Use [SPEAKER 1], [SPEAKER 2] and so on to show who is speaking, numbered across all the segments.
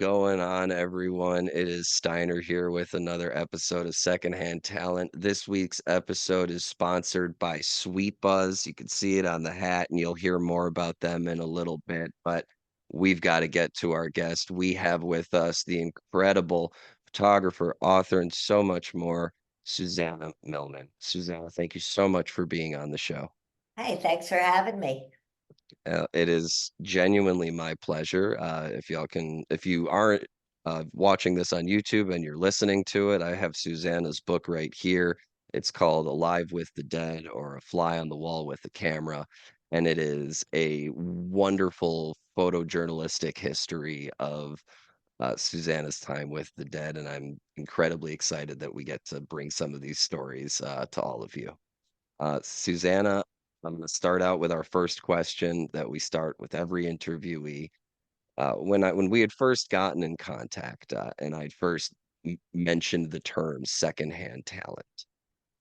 [SPEAKER 1] going on, everyone? It is Steiner here with another episode of Secondhand Talent. This week's episode is sponsored by Sweet Buzz. You can see it on the hat, and you'll hear more about them in a little bit. But we've got to get to our guest. We have with us the incredible photographer, author, and so much more, Susana Millman. Susanna, thank you so much for being on the show.
[SPEAKER 2] Hey, thanks for having me.
[SPEAKER 1] It is genuinely my pleasure. If you aren't watching this on YouTube and you're listening to it, I have Susanna's book right here. It's called Alive with the Dead or A Fly on the Wall with the Camera. And it is a wonderful photojournalistic history of Susanna's time with the dead. And I'm incredibly excited that we get to bring some of these stories to all of you. Susanna, I'm going to start out with our first question that we start with every interviewee. When we had first gotten in contact, and I'd first mentioned the term secondhand talent,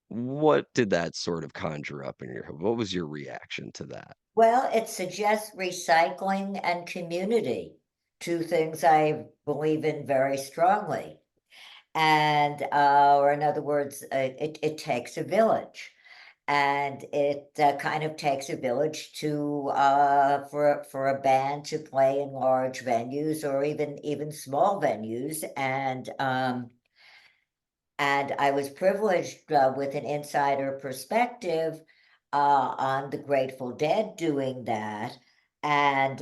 [SPEAKER 1] what did that sort of conjure up in your head? What was your reaction to that?
[SPEAKER 2] Well, it suggests recycling and community, two things I believe in very strongly. And, or in other words, it takes a village. And it kind of takes a village to for a band to play in large venues or even small venues. And I was privileged with an insider perspective on the Grateful Dead doing that. And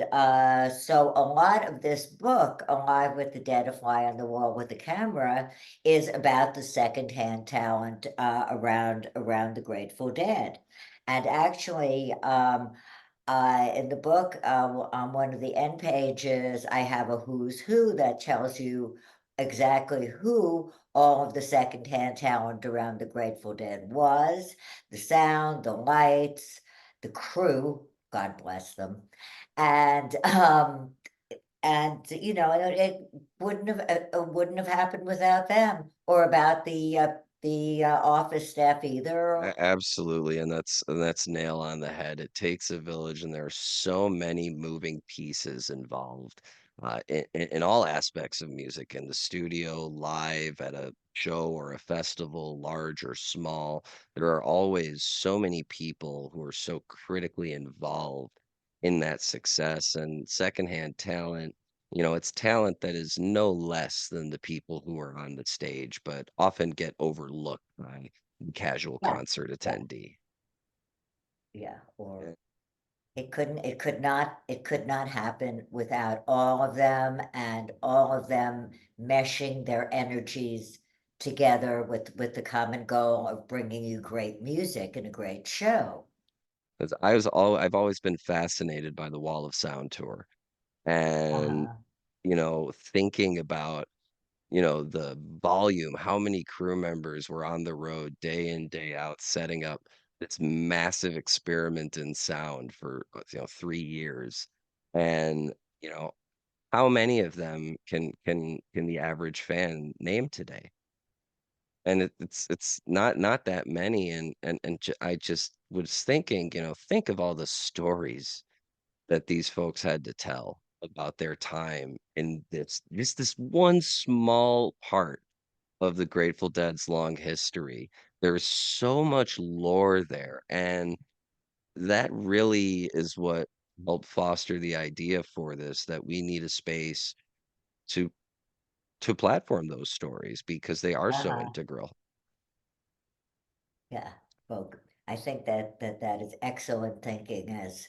[SPEAKER 2] so a lot of this book, Alive with the Dead, A Fly on the Wall with the Camera, is about the secondhand talent around the Grateful Dead. And actually, in the book, on one of the end pages, I have a who's who that tells you exactly who all of the secondhand talent around the Grateful Dead was, the sound, the lights, the crew, God bless them. And it wouldn't have happened without them or about the office staff either.
[SPEAKER 1] Absolutely, and that's nail on the head. It takes a village, and there are so many moving pieces involved in all aspects of music, in the studio, live, at a show or a festival, large or small. There are always so many people who are so critically involved in that success. And secondhand talent, it's talent that is no less than the people who are on the stage, but often get overlooked by casual
[SPEAKER 2] Yeah,
[SPEAKER 1] concert
[SPEAKER 2] yeah,
[SPEAKER 1] attendee.
[SPEAKER 2] yeah. Or
[SPEAKER 1] Eh,
[SPEAKER 2] it could not happen without all of them and all of them meshing their energies together with the common goal of bringing you great music and a great show.
[SPEAKER 1] 'Cause I've always been fascinated by the Wall of Sound tour, and,
[SPEAKER 2] Uh-huh.
[SPEAKER 1] thinking about, the volume, how many crew members were on the road day in, day out, setting up this massive experiment in sound for, 3 years, and, you know, how many of them can the average fan name today? And it's not that many, and I just was thinking, think of all the stories that these folks had to tell about their time in this one small part of the Grateful Dead's long history. There's so much lore there, and that really is what helped foster the idea for this, that we need a space to platform those stories because they are so
[SPEAKER 2] Uh-huh.
[SPEAKER 1] integral.
[SPEAKER 2] Yeah. Well, I think that is excellent thinking as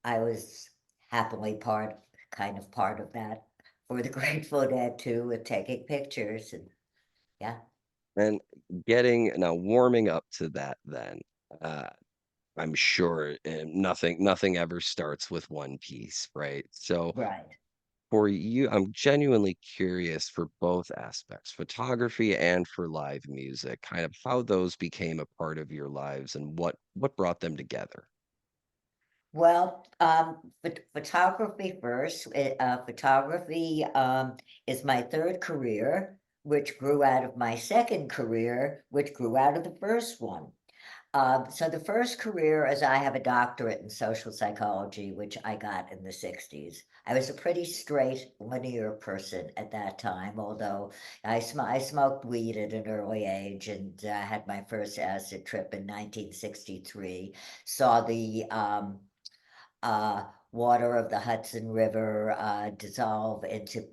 [SPEAKER 2] I was happily part of that for the Grateful Dead too, with taking pictures and yeah.
[SPEAKER 1] And getting now warming up to that then, uh, I'm sure, nothing ever starts with one piece, right? So,
[SPEAKER 2] Right.
[SPEAKER 1] for you, I'm genuinely curious for both aspects, photography and for live music, kind of how those became a part of your lives and what brought them together.
[SPEAKER 2] Well, photography first. Photography is my third career, which grew out of my second career, which grew out of the first one. So the first career is I have a doctorate in social psychology, which I got in the 60s. I was a pretty straight, linear person at that time, although I smoked weed at an early age and had my first acid trip in 1963. Saw the water of the Hudson River dissolve into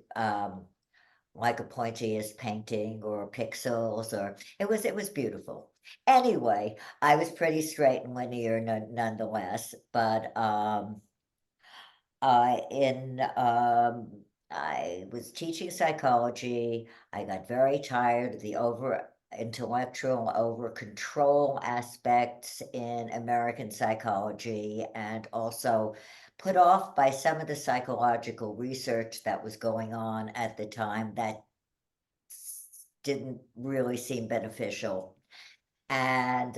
[SPEAKER 2] like a Pointillism painting or pixels, or it was beautiful. Anyway, I was pretty straight and linear nonetheless, but, in, I was teaching psychology. I got very tired of the over intellectual, over control aspects in American psychology, and also put off by some of the psychological research that was going on at the time that didn't really seem beneficial. And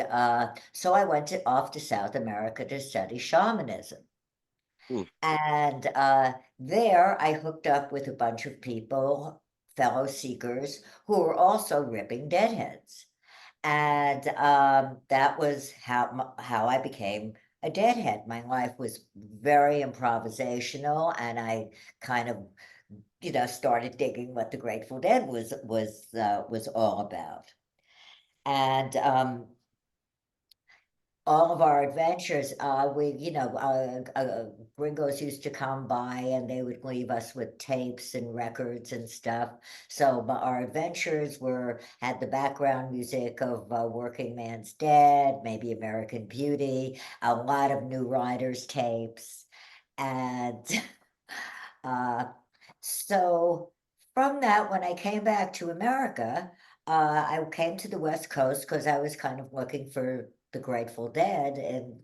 [SPEAKER 2] so I went off to South America to study shamanism.
[SPEAKER 1] Hmm.
[SPEAKER 2] And there I hooked up with a bunch of people, fellow seekers, who were also ripping deadheads. And that was how I became a deadhead. My life was very improvisational, and I kind of started digging what the Grateful Dead was all about. And all of our adventures, gringos used to come by and they would leave us with tapes and records and stuff. So our adventures were had the background music of Working Man's Dead, maybe American Beauty, a lot of New Riders tapes, and uh, so from that, when I came back to America, I came to the West Coast because I was kind of looking for the Grateful Dead and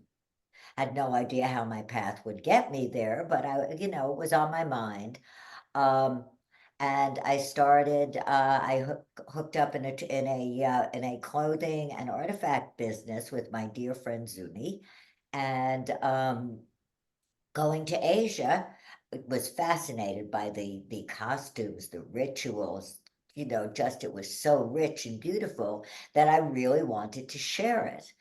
[SPEAKER 2] had no idea how my path would get me there, but it was on my mind. Um, and I started, hooked up in a clothing and artifact business with my dear friend Zuni. And going to Asia, was fascinated by the costumes, the rituals, just it was so rich and beautiful that I really wanted to share it.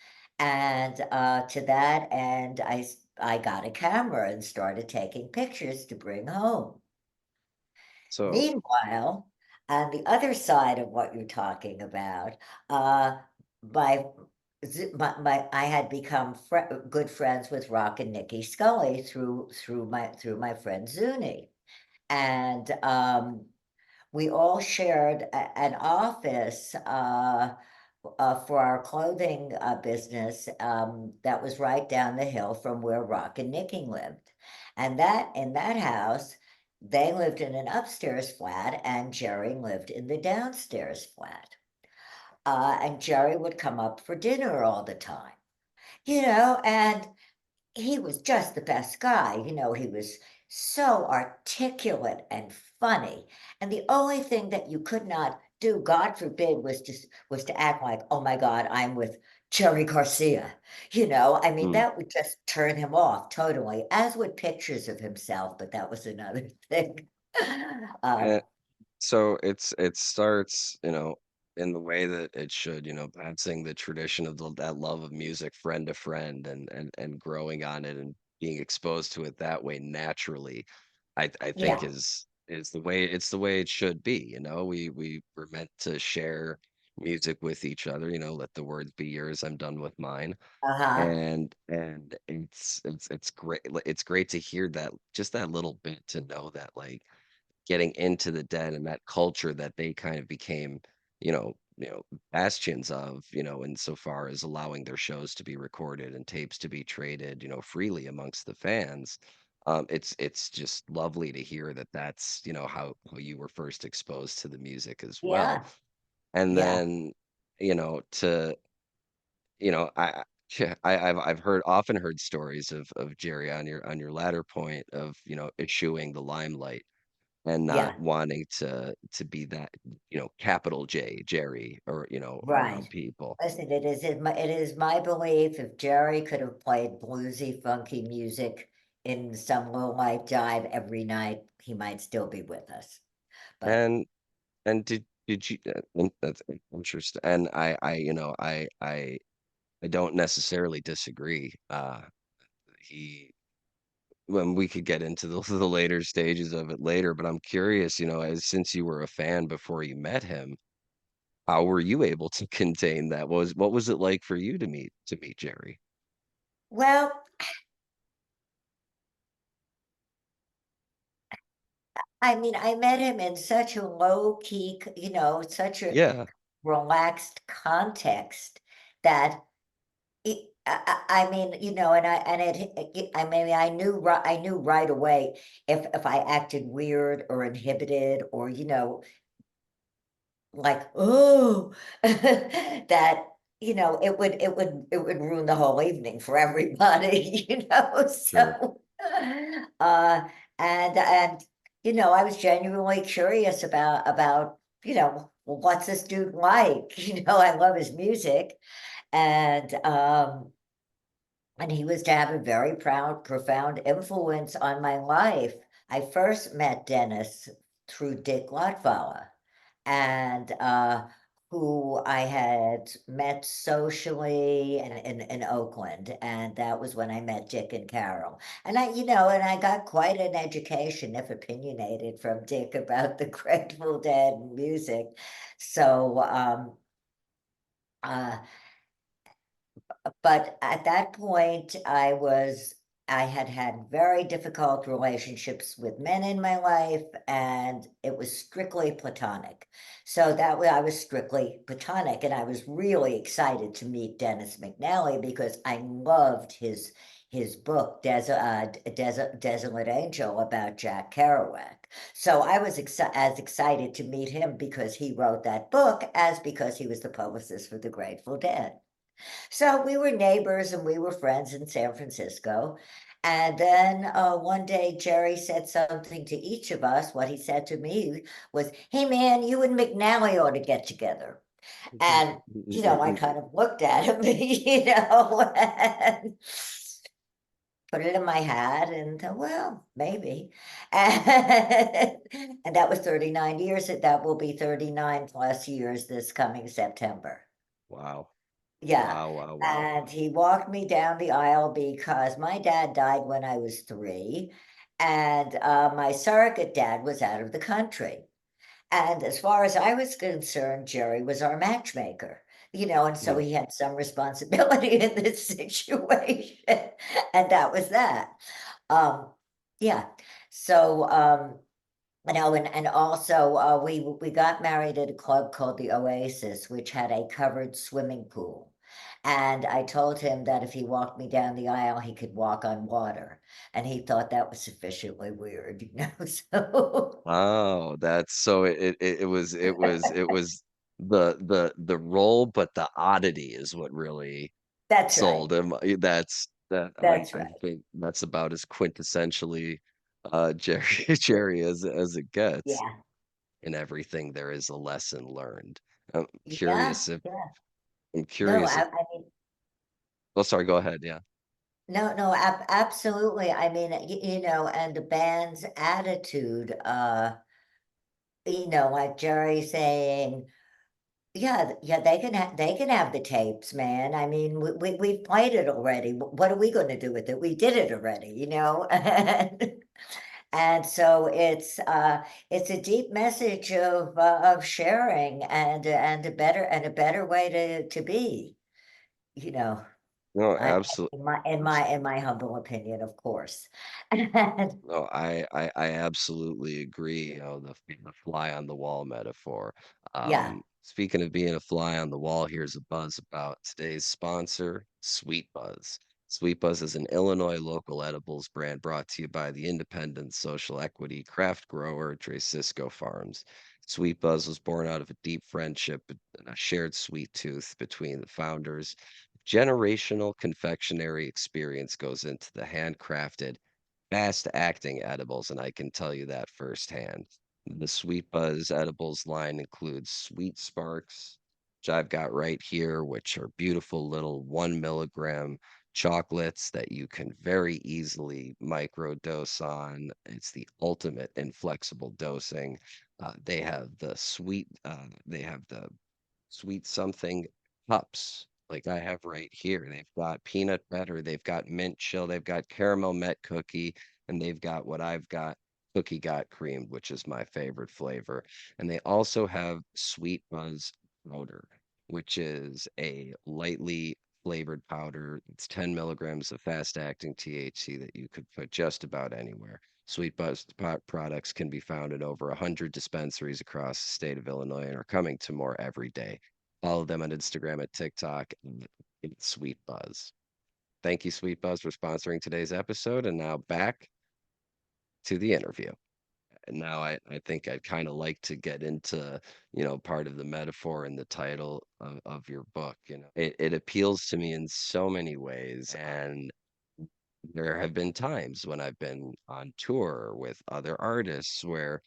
[SPEAKER 2] And, to that end, I got a camera and started taking pictures to bring home.
[SPEAKER 1] So
[SPEAKER 2] Meanwhile, on the other side of what you're talking about, uh, my I had become good friends with Rock and Nikki Scully through my friend Zuni, and we all shared an office for our clothing business that was right down the hill from where Rock and Nikki lived, and that in that house. They lived in an upstairs flat, and Jerry lived in the downstairs flat. And Jerry would come up for dinner all the time, and he was just the best guy. He was so articulate and funny. And the only thing that you could not do, God forbid, was to act like, oh my God, I'm with Jerry Garcia. I mean,
[SPEAKER 1] hmm.
[SPEAKER 2] that would just turn him off totally, as would pictures of himself, but that was another thing. Uh,
[SPEAKER 1] So it starts, in the way that it should, passing the tradition of that love of music friend to friend and growing on it and being exposed to it that way naturally, I think
[SPEAKER 2] yeah.
[SPEAKER 1] is the way it's the way it should be, we were meant to share music with each other, let the words be yours, I'm done with mine.
[SPEAKER 2] Uh-huh.
[SPEAKER 1] And it's great it's great to hear that just that little bit to know that like getting into the Dead and that culture that they kind of became, bastions of, insofar as allowing their shows to be recorded and tapes to be traded, freely amongst the fans. It's just lovely to hear that that's, how you were first exposed to the music as well.
[SPEAKER 2] Yeah.
[SPEAKER 1] And
[SPEAKER 2] Yeah.
[SPEAKER 1] then, to I yeah, I've often heard stories of Jerry on your latter point of, eschewing the limelight and not
[SPEAKER 2] Yeah.
[SPEAKER 1] wanting to be that, capital J, Jerry, or, around
[SPEAKER 2] Right.
[SPEAKER 1] people.
[SPEAKER 2] Listen, it is my belief if Jerry could have played bluesy, funky music in some low-light dive every night, he might still be with us. But
[SPEAKER 1] And and did you that's interesting, and I I don't necessarily disagree. He when we could get into the the later stages of it later, but I'm curious, as since you were a fan before you met him, how were you able to contain that? What was it like for you to meet Jerry?
[SPEAKER 2] Well, I mean, I met him in such a low key, such a
[SPEAKER 1] Yeah,
[SPEAKER 2] relaxed context that I mean, I mean, I knew right away if I acted weird or inhibited or, like, "Oh," that, it would ruin the whole evening for everybody,
[SPEAKER 1] sure,
[SPEAKER 2] so, uh, and, I was genuinely curious about, "Well, what's this dude like?" I love his music, and, he was to have a very profound influence on my life. I first met Dennis through Dick Lotfalla, and, who I had met socially in Oakland, and that was when I met Dick and Carol. And I got quite an education, if opinionated, from Dick about the Grateful Dead and music. So, uh but at that point, I had had very difficult relationships with men in my life, and it was strictly platonic. So that way I was strictly platonic, and I was really excited to meet Dennis McNally because I loved his book, Desolate Angel, about Jack Kerouac. So I was as excited to meet him because he wrote that book as because he was the publicist for the Grateful Dead. So we were neighbors and we were friends in San Francisco. And then one day, Jerry said something to each of us. What he said to me was, "Hey, man, you and McNally ought to get together." And, I kind of looked at him, and put it in my hat and thought, well, maybe. And, and that was 39 years. That will be 39 plus years this coming September.
[SPEAKER 1] wow,
[SPEAKER 2] Yeah,
[SPEAKER 1] wow, wow, wow.
[SPEAKER 2] and he walked me down the aisle because my dad died when I was 3, and, my surrogate dad was out of the country, and as far as I was concerned, Jerry was our matchmaker, and so
[SPEAKER 1] Yeah.
[SPEAKER 2] he had some responsibility in this situation, and that was that. Um, yeah, so, and also, we got married at a club called the Oasis, which had a covered swimming pool. And I told him that if he walked me down the aisle, he could walk on water. And he thought that was sufficiently weird, so
[SPEAKER 1] Oh, that's so it was the role, but the oddity is what really
[SPEAKER 2] that's right.
[SPEAKER 1] sold him.
[SPEAKER 2] That's
[SPEAKER 1] I
[SPEAKER 2] right.
[SPEAKER 1] think that's about as quintessentially, Jerry Jerry as it gets.
[SPEAKER 2] Yeah.
[SPEAKER 1] In everything, there is a lesson learned.
[SPEAKER 2] Yeah, yeah.
[SPEAKER 1] I'm
[SPEAKER 2] No,
[SPEAKER 1] curious if
[SPEAKER 2] I mean,
[SPEAKER 1] oh, sorry, go ahead, yeah.
[SPEAKER 2] no, no, absolutely. I mean, and the band's attitude, like Jerry saying, yeah, yeah, they can have the tapes, man. I mean, we've played it already. What are we gonna do with it? We did it already, And so it's a deep message of sharing and a better way to be, you know,
[SPEAKER 1] No,
[SPEAKER 2] I
[SPEAKER 1] absolutely.
[SPEAKER 2] in my humble opinion, of course. And
[SPEAKER 1] No, I absolutely agree, the fly on the wall metaphor.
[SPEAKER 2] yeah,
[SPEAKER 1] Speaking of being a fly on the wall, here's a buzz about today's sponsor, Sweet Buzz. Sweet Buzz is an Illinois local edibles brand brought to you by the independent social equity craft grower Dre Cisco Farms. Sweet Buzz was born out of a deep friendship and a shared sweet tooth between the founders. Generational confectionery experience goes into the handcrafted fast-acting edibles, and I can tell you that firsthand. The Sweet Buzz edibles line includes Sweet Sparks, which I've got right here, which are beautiful little 1 milligram chocolates that you can very easily microdose on. It's the ultimate in flexible dosing. They have the sweet something cups. like I have right here. They've got peanut butter, they've got mint chill, they've got caramel met cookie, and they've got what I've got, cookie got creamed, which is my favorite flavor. And they also have sweet buzz powder, which is a lightly flavored powder. It's 10 milligrams of fast acting THC that you could put just about anywhere. Sweet Buzz products can be found in over 100 dispensaries across the state of Illinois and are coming to more every day. Follow them on Instagram and TikTok. It's Sweet Buzz. Thank you, Sweet Buzz, for sponsoring today's episode. And now back to the interview. And now I think I'd kind of like to get into, part of the metaphor in the title of your book. It appeals to me in so many ways. And there have been times when I've been on tour with other artists where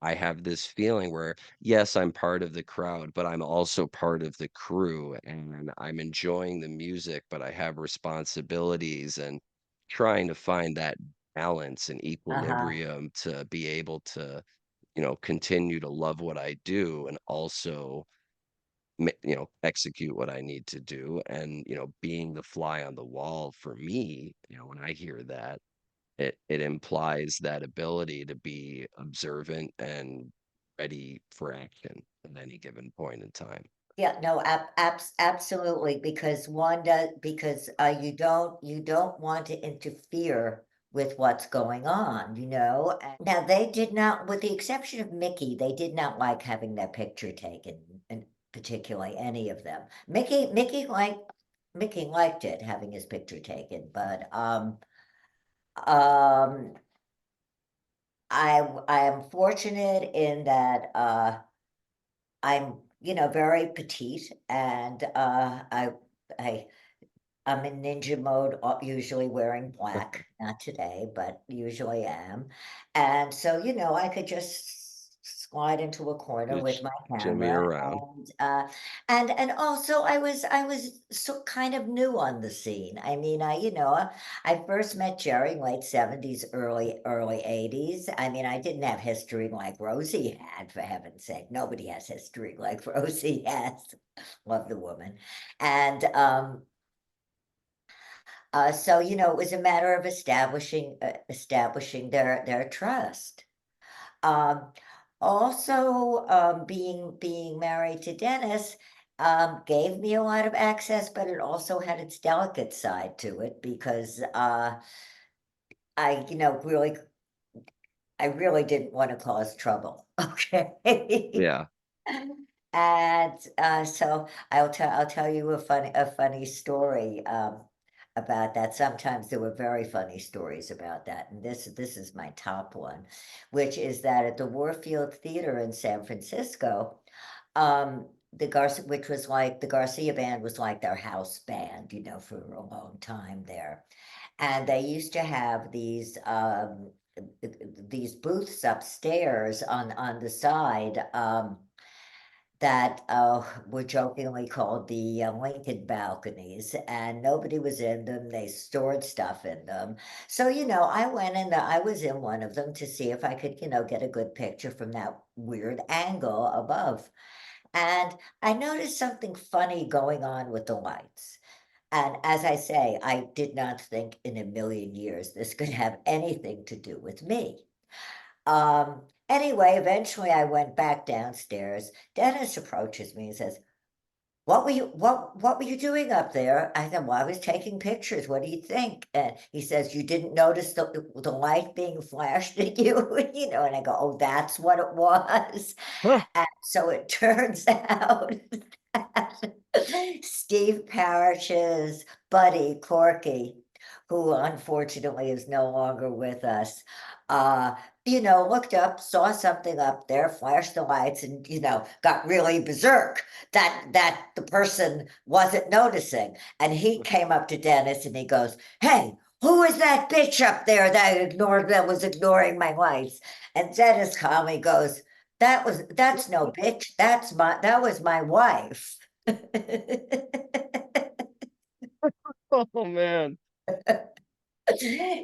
[SPEAKER 1] I have this feeling where, yes, I'm part of the crowd, but I'm also part of the crew and I'm enjoying the music, but I have responsibilities and trying to find that balance and
[SPEAKER 2] Uh-huh.
[SPEAKER 1] equilibrium to be able to, continue to love what I do and also, execute what I need to do. And, being the fly on the wall for me, when I hear that, it implies that ability to be observant and ready for action at any given point in time.
[SPEAKER 2] Yeah, no, absolutely, because you don't want to interfere with what's going on, you know? And now they did not, with the exception of Mickey, they did not like having their picture taken, and particularly any of them. Mickey liked it, having his picture taken, but um I am fortunate in that I'm, very petite and I I'm in ninja mode, usually wearing black, not today, but usually am. And so, I could just slide into a corner with
[SPEAKER 1] Just
[SPEAKER 2] my
[SPEAKER 1] jimmy
[SPEAKER 2] camera
[SPEAKER 1] around.
[SPEAKER 2] and also I was so kind of new on the scene. I mean, I first met Jerry late 70s, early 80s. I mean, I didn't have history like Rosie had, for heaven's sake. Nobody has history like Rosie has. Love the woman. And so, it was a matter of establishing their trust. Um, also, being married to Dennis gave me a lot of access, but it also had its delicate side to it because I, I really didn't want to cause trouble. Okay.
[SPEAKER 1] Yeah.
[SPEAKER 2] And, so I'll tell you a funny story, about that. Sometimes there were very funny stories about that, and this is my top one, which is that at the Warfield Theater in San Francisco, which was like the Garcia band was like their house band, for a long time there. And they used to have these booths upstairs on the side, that were jokingly called the Lincoln balconies, and nobody was in them. They stored stuff in them. So, I was in one of them to see if I could, get a good picture from that weird angle above. And I noticed something funny going on with the lights. And as I say, I did not think in a million years this could have anything to do with me. Anyway, eventually I went back downstairs. Dennis approaches me and says, what were you doing up there? I said, well, I was taking pictures. What do you think? And he says, you didn't notice the light being flashed at you, and I go, oh, that's what it was.
[SPEAKER 1] Huh.
[SPEAKER 2] And so it turns out that Steve Parrish's buddy, Corky, who unfortunately is no longer with us, uh, looked up, saw something up there, flashed the lights, and, got really berserk that the person wasn't noticing. And he came up to Dennis and he goes, "Hey, who is that bitch up there that was ignoring my lights?" And Dennis calmly goes, that's no bitch. That was my wife."
[SPEAKER 1] Oh man.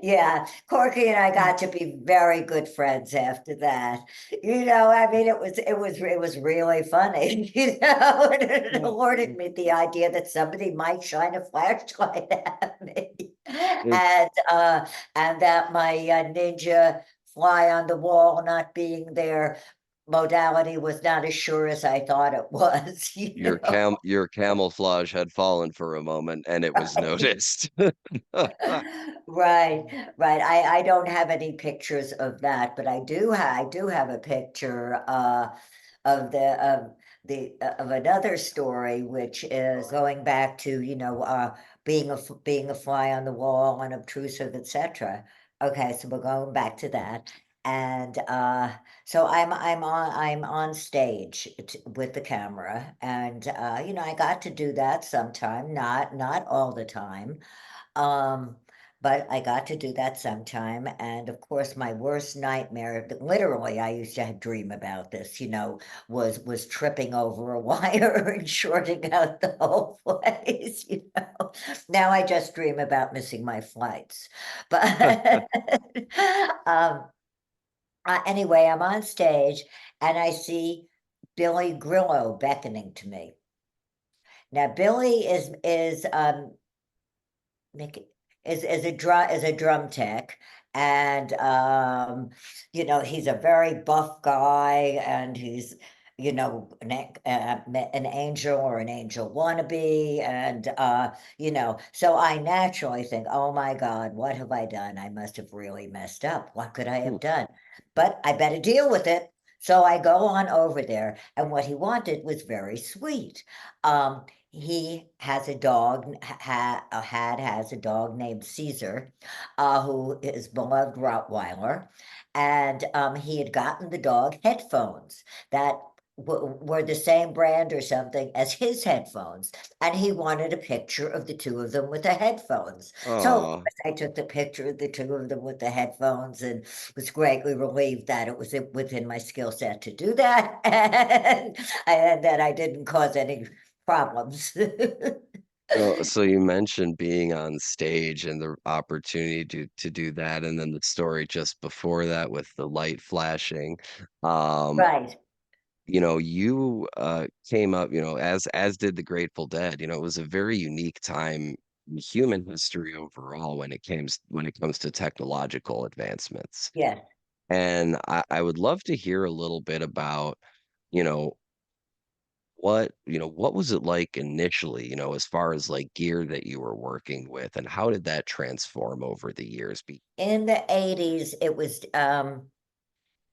[SPEAKER 2] Yeah, Corky and I got to be very good friends after that. I mean, it was really funny, and it
[SPEAKER 1] Yeah.
[SPEAKER 2] alerted me the idea that somebody might shine a flashlight at me,
[SPEAKER 1] It
[SPEAKER 2] and that my ninja fly on the wall not being there modality was not as sure as I thought it was,
[SPEAKER 1] your camouflage had fallen for a moment, and it was
[SPEAKER 2] right?
[SPEAKER 1] noticed.
[SPEAKER 2] Right, right. I don't have any pictures of that, but I do have a picture of of another story, which is going back to being a fly on the wall, unobtrusive, etc. Okay, so we're going back to that, and so I'm on stage with the camera, and I got to do that sometime, not all the time. Um, but I got to do that sometime, and of course, my worst nightmare, literally, I used to dream about this, was tripping over a wire and shorting out the whole place. Now I just dream about missing my flights. But um, anyway, I'm on stage and I see Billy Grillo beckoning to me. Now, Billy is make it is a drum tech, and he's a very buff guy, and he's an angel or an angel wannabe, and so I naturally think, oh my god, what have I done? I must have really messed up. What could I have done? But I better deal with it. So I go on over there, and what he wanted was very sweet. He has a dog, has a dog named Caesar, who is beloved Rottweiler, and he had gotten the dog headphones that were the same brand or something as his headphones, and he wanted a picture of the two of them with the headphones. So of
[SPEAKER 1] Aw.
[SPEAKER 2] course, I took the picture of the two of them with the headphones, and was greatly relieved that it was within my skill set to do that, and that I didn't cause any problems.
[SPEAKER 1] So you mentioned being on stage and the opportunity to do that, and then the story just before that with the light flashing. Um,
[SPEAKER 2] Right.
[SPEAKER 1] came up, as did the Grateful Dead. It was a very unique time in human history overall when it comes to technological advancements.
[SPEAKER 2] Yes.
[SPEAKER 1] And I would love to hear a little bit about, you know, what was it like initially, as far as like gear that you were working with, and how did that transform over the years?
[SPEAKER 2] In the 80s, it was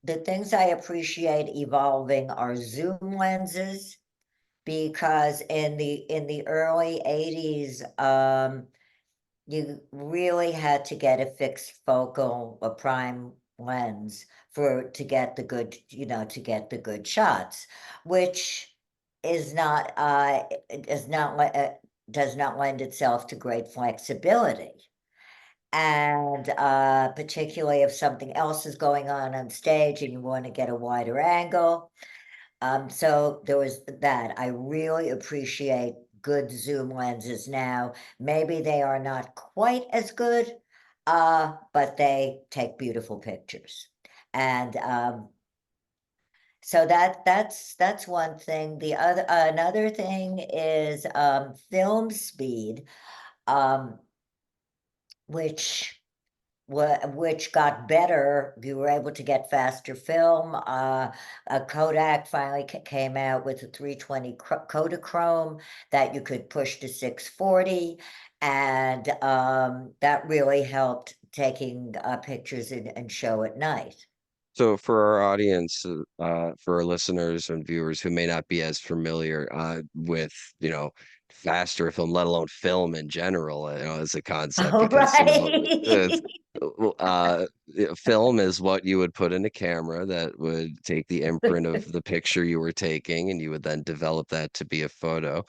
[SPEAKER 2] the things I appreciate evolving are zoom lenses, because in the early 80s, you really had to get a fixed focal, a prime lens to get the good shots, which is not does not lend itself to great flexibility. And particularly if something else is going on stage and you want to get a wider angle. So there was that. I really appreciate good zoom lenses now. Maybe they are not quite as good, but they take beautiful pictures. And so that's one thing. The other Another thing is film speed, um, which which got better. You were able to get faster film. Kodak finally came out with a 320 Kodachrome that you could push to 640, and that really helped taking pictures and show at night.
[SPEAKER 1] So for our audience, for our listeners and viewers who may not be as familiar with, faster film, let alone film in general, as a concept,
[SPEAKER 2] All
[SPEAKER 1] because
[SPEAKER 2] right.
[SPEAKER 1] film is what you would put in a camera that would take the imprint of the picture you were taking, and you would then develop that to be a photo.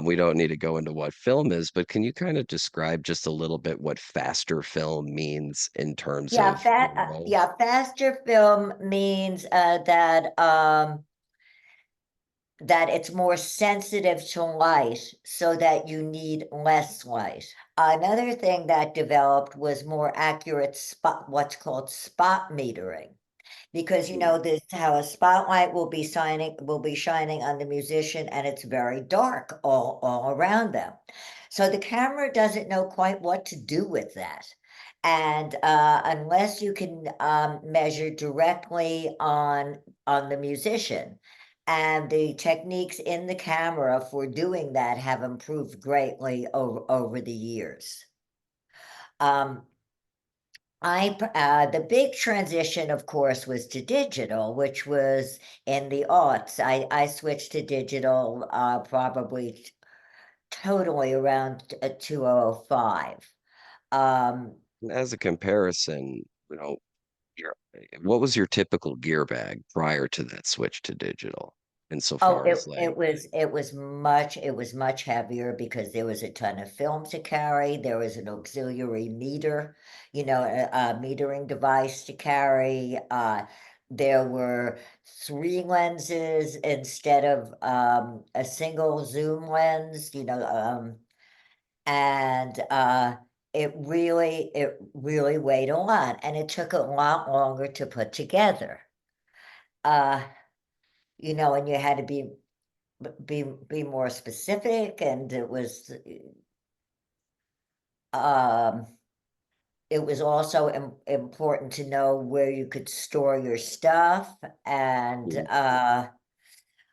[SPEAKER 1] We don't need to go into what film is, but can you kind of describe just a little bit what faster film means in terms
[SPEAKER 2] Yeah,
[SPEAKER 1] of your role?
[SPEAKER 2] yeah, faster film means that that it's more sensitive to light so that you need less light. Another thing that developed was more accurate spot what's called spot metering. Because, you
[SPEAKER 1] Mm,
[SPEAKER 2] know, this how a spotlight will be shining on the musician, and it's very dark all around them. So the camera doesn't know quite what to do with that. And, unless you can, measure directly on the musician, and the techniques in the camera for doing that have improved greatly over the years. Um, the big transition, of course, was to digital, which was in the aughts. I switched to digital, probably totally around 2005. Um,
[SPEAKER 1] as a comparison, you know, your what was your typical gear bag prior to that switch to digital
[SPEAKER 2] oh,
[SPEAKER 1] insofar
[SPEAKER 2] it
[SPEAKER 1] as, like
[SPEAKER 2] it was it was much heavier because there was a ton of film to carry. There was an auxiliary meter, you know, a metering device to carry. There were 3 lenses instead of, a single zoom lens, and, it really weighed a lot, and it took a lot longer to put together. Uh, and you had to be more specific, and um it was also important to know where you could store your stuff, and
[SPEAKER 1] mm,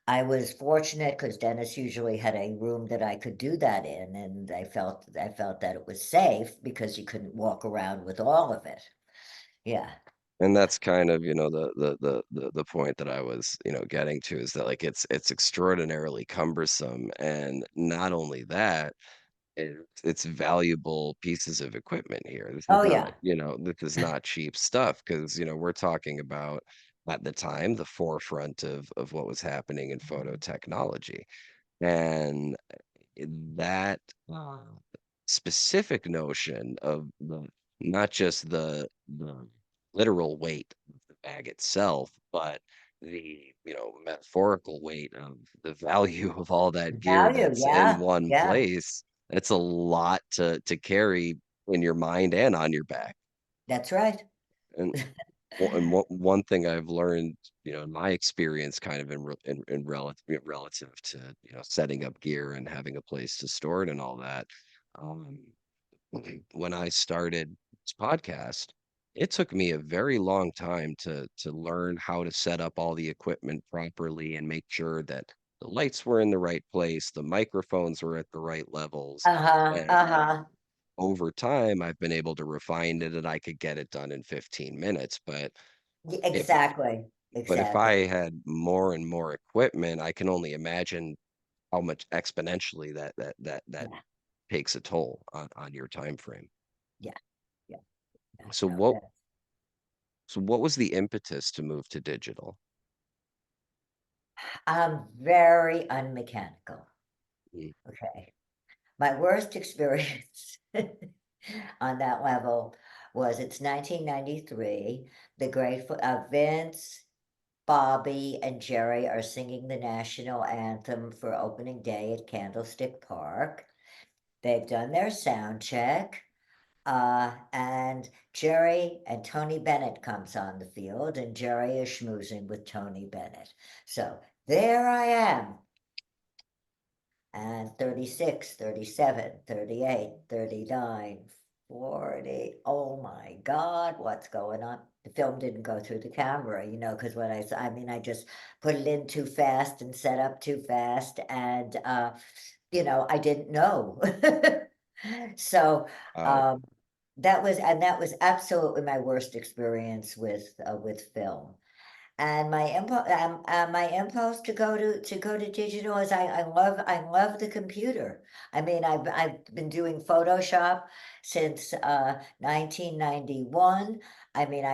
[SPEAKER 2] I was fortunate because Dennis usually had a room that I could do that in, and I felt that it was safe because you couldn't walk around with all of it. Yeah.
[SPEAKER 1] and that's kind of, the point that I was, getting to is that, like, it's extraordinarily cumbersome, and not only that, it's valuable pieces of equipment here.
[SPEAKER 2] Oh, yeah.
[SPEAKER 1] This is not cheap stuff because, we're talking about, at the time, the forefront of what was happening in photo
[SPEAKER 2] Mhm.
[SPEAKER 1] technology, and that specific notion of the not just the literal weight of the bag itself, but the, metaphorical weight of the value of all that gear
[SPEAKER 2] Value,
[SPEAKER 1] that's in
[SPEAKER 2] yeah,
[SPEAKER 1] one
[SPEAKER 2] yeah,
[SPEAKER 1] place. That's a lot to carry in your mind and on your back.
[SPEAKER 2] that's right.
[SPEAKER 1] And one thing I've learned, in my experience, kind of relative to, setting up gear and having a place to store it and all that, um, when I started this podcast, it took me a very long time to learn how to set up all the equipment properly and make sure that the lights were in the right place, the microphones were at the right levels,
[SPEAKER 2] Uh-huh,
[SPEAKER 1] and
[SPEAKER 2] uh-huh.
[SPEAKER 1] over time, I've been able to refine it and I could get it done in 15 minutes, if
[SPEAKER 2] Exactly,
[SPEAKER 1] if
[SPEAKER 2] exactly.
[SPEAKER 1] I had more and more equipment, I can only imagine how much exponentially that
[SPEAKER 2] Yeah,
[SPEAKER 1] takes a toll on your time frame.
[SPEAKER 2] yeah, yeah, yeah,
[SPEAKER 1] So
[SPEAKER 2] no,
[SPEAKER 1] what
[SPEAKER 2] that's
[SPEAKER 1] so what was the impetus to move to digital?
[SPEAKER 2] I'm very unmechanical,
[SPEAKER 1] Mm,
[SPEAKER 2] okay? My worst experience on that level was it's 1993, Vince, Bobby, and Jerry are singing the national anthem for opening day at Candlestick Park. They've done their sound check. And Jerry and Tony Bennett comes on the field, and Jerry is schmoozing with Tony Bennett. So there I am, and 36, 37, 38, 39, 40. Oh my God, what's going on? The film didn't go through the camera, because I just put it in too fast and set up too fast, and I didn't know. So,
[SPEAKER 1] wow,
[SPEAKER 2] um, that was absolutely my worst experience with film. And my impulse to go to digital is I love the computer. I mean, I've been doing Photoshop since, 1991. I mean,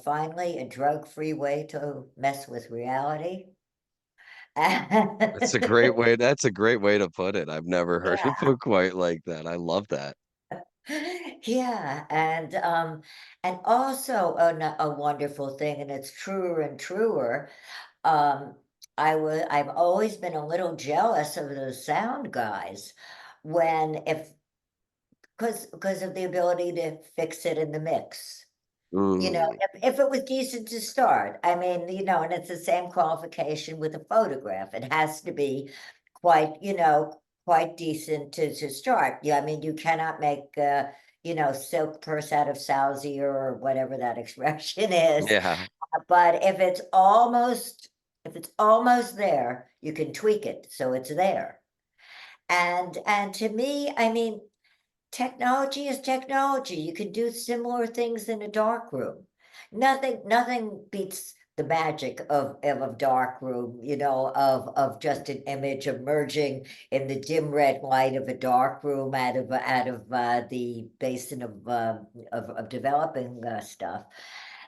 [SPEAKER 2] finally a drug-free way to mess with reality.
[SPEAKER 1] that's a great way to put it. I've never heard it
[SPEAKER 2] Yeah.
[SPEAKER 1] put quite like that. I love that.
[SPEAKER 2] Yeah, and also a wonderful thing, and it's truer and truer. Um, I've always been a little jealous of those sound guys when if because of the ability to fix it in the mix. You know,
[SPEAKER 1] Mm,
[SPEAKER 2] if it was decent to start, I mean, and it's the same qualification with a photograph. It has to be quite, quite decent to start. Yeah, I mean, you cannot make, silk purse out of salsy or whatever that expression is.
[SPEAKER 1] yeah,
[SPEAKER 2] But if it's almost there, you can tweak it so it's there. And to me, I mean, technology is technology. You can do similar things in a dark room. Nothing beats the magic of a dark room, of just an image emerging in the dim red light of a dark room out of the basin of developing stuff.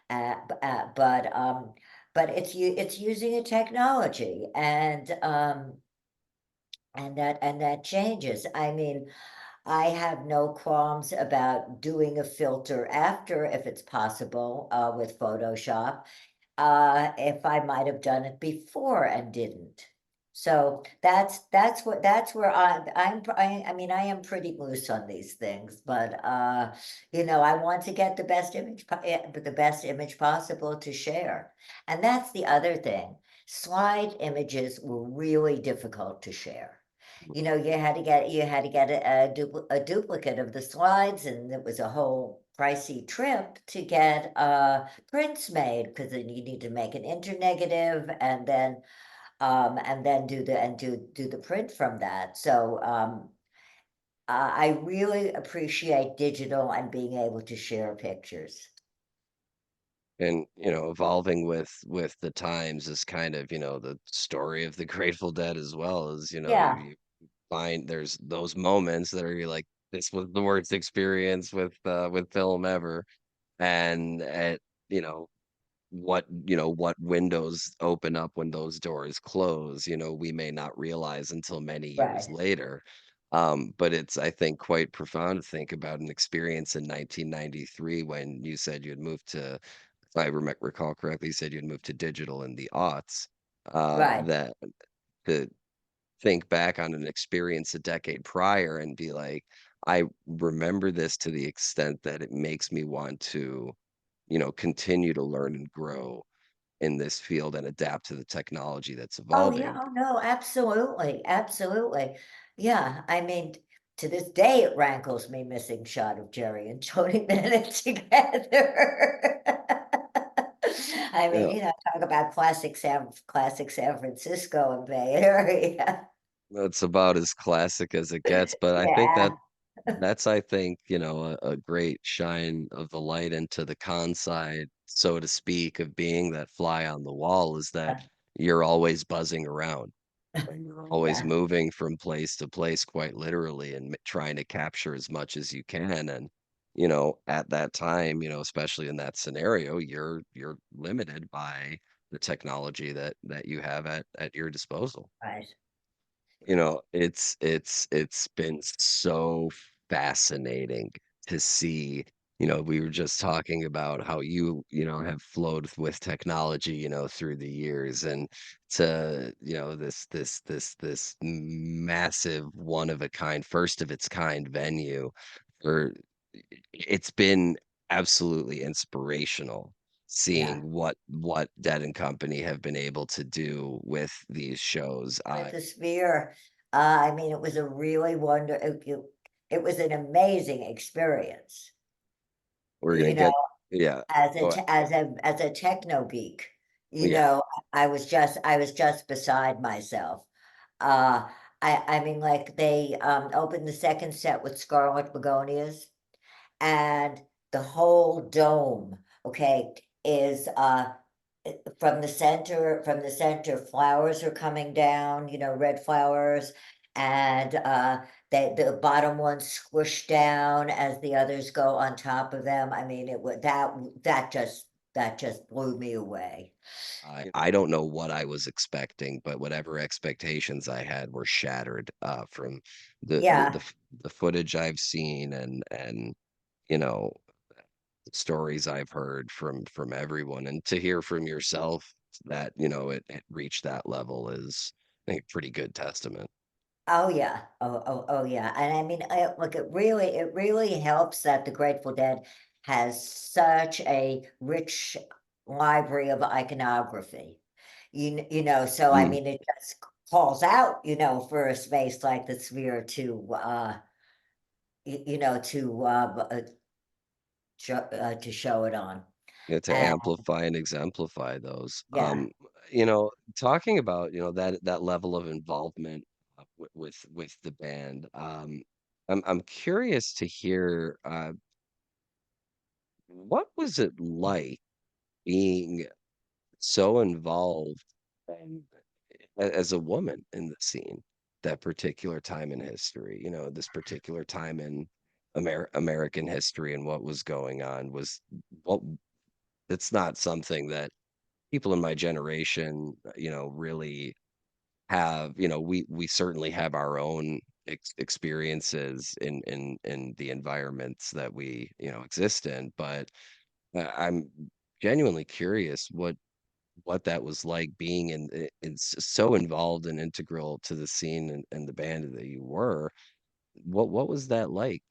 [SPEAKER 2] But it's using a technology, and that changes. I mean, I have no qualms about doing a filter after if it's possible, with Photoshop, if I might have done it before and didn't. So that's where I mean, I am pretty loose on these things, but, I want to get the best image possible to share. And that's the other thing. Slide images were really difficult to share. You had to get a duplicate of the slides, and it was a whole pricey trip to get, prints made, because then you need to make an internegative and then do the print from that. So, I really appreciate digital and being able to share pictures.
[SPEAKER 1] and, evolving with the times is kind of, the story of the Grateful Dead as well as,
[SPEAKER 2] Yeah,
[SPEAKER 1] you find there's those moments that are you're like, "This was the worst experience with film ever," and you know, what windows open up when those doors close, we may not realize until many years
[SPEAKER 2] right,
[SPEAKER 1] later. But it's, I think, quite profound to think about an experience in 1993 when you said you had moved to, if I recall correctly, you said you had moved to digital in the aughts.
[SPEAKER 2] right.
[SPEAKER 1] That to think back on an experience a decade prior and be like, I remember this to the extent that it makes me want to, continue to learn and grow in this field and adapt to the technology that's
[SPEAKER 2] Oh, yeah,
[SPEAKER 1] evolving.
[SPEAKER 2] oh, no, absolutely, absolutely. Yeah, I mean, to this day, it rankles me missing shot of Jerry and Tony Bennett together. I mean,
[SPEAKER 1] Yeah,
[SPEAKER 2] talk about classic San Francisco and Bay Area.
[SPEAKER 1] that's about as classic as it gets, but I think
[SPEAKER 2] Yeah,
[SPEAKER 1] that's, I think, a great shine of the light into the con side, so to speak, of being that fly on the wall is that you're always buzzing around. And you're always
[SPEAKER 2] yeah,
[SPEAKER 1] moving from place to place quite literally and trying to capture as much as you can. And, at that time, especially in that scenario, you're limited by the technology that you have at your disposal.
[SPEAKER 2] right.
[SPEAKER 1] It's been so fascinating to see, we were just talking about how have flowed with technology, through the years and to, this massive one of a kind, first of its kind venue for it's been absolutely inspirational
[SPEAKER 2] Yeah,
[SPEAKER 1] seeing what Dead and Company have been able to do with these shows.
[SPEAKER 2] with the Sphere, I mean, it was a really it was an amazing experience,
[SPEAKER 1] We're gonna
[SPEAKER 2] you know?
[SPEAKER 1] get yeah. Oh,
[SPEAKER 2] As a techno geek, you
[SPEAKER 1] yeah.
[SPEAKER 2] know, I was just beside myself. Uh, I mean, like, they, opened the second set with Scarlet Begonias, and the whole dome, okay, is, from the center, flowers are coming down, red flowers, and, the bottom ones squish down as the others go on top of them. I mean, it would that just blew me away.
[SPEAKER 1] I don't know what I was expecting, but whatever expectations I had were shattered, from
[SPEAKER 2] Yeah.
[SPEAKER 1] the footage I've seen and, you know, stories I've heard from everyone, and to hear from yourself that, it reached that level is, I think, a pretty good testament.
[SPEAKER 2] Oh, yeah. Oh, yeah, and I mean, look, it really helps that the Grateful Dead has such a rich library of iconography. So, I
[SPEAKER 1] Mm,
[SPEAKER 2] mean, it just calls out, for a space like the Sphere to show it on,
[SPEAKER 1] yeah, to
[SPEAKER 2] and
[SPEAKER 1] amplify and exemplify those.
[SPEAKER 2] yeah.
[SPEAKER 1] Talking about, that level of involvement with the band, I'm curious to hear, what was it like being so involved and as a woman in the scene, that particular time in history, this particular time in American history and what was going on was what it's not something that people in my generation, really have, we certainly have our own experiences in the environments that we, exist in, but I'm genuinely curious what that was like being so involved and integral to the scene and the band that you were. What was that like?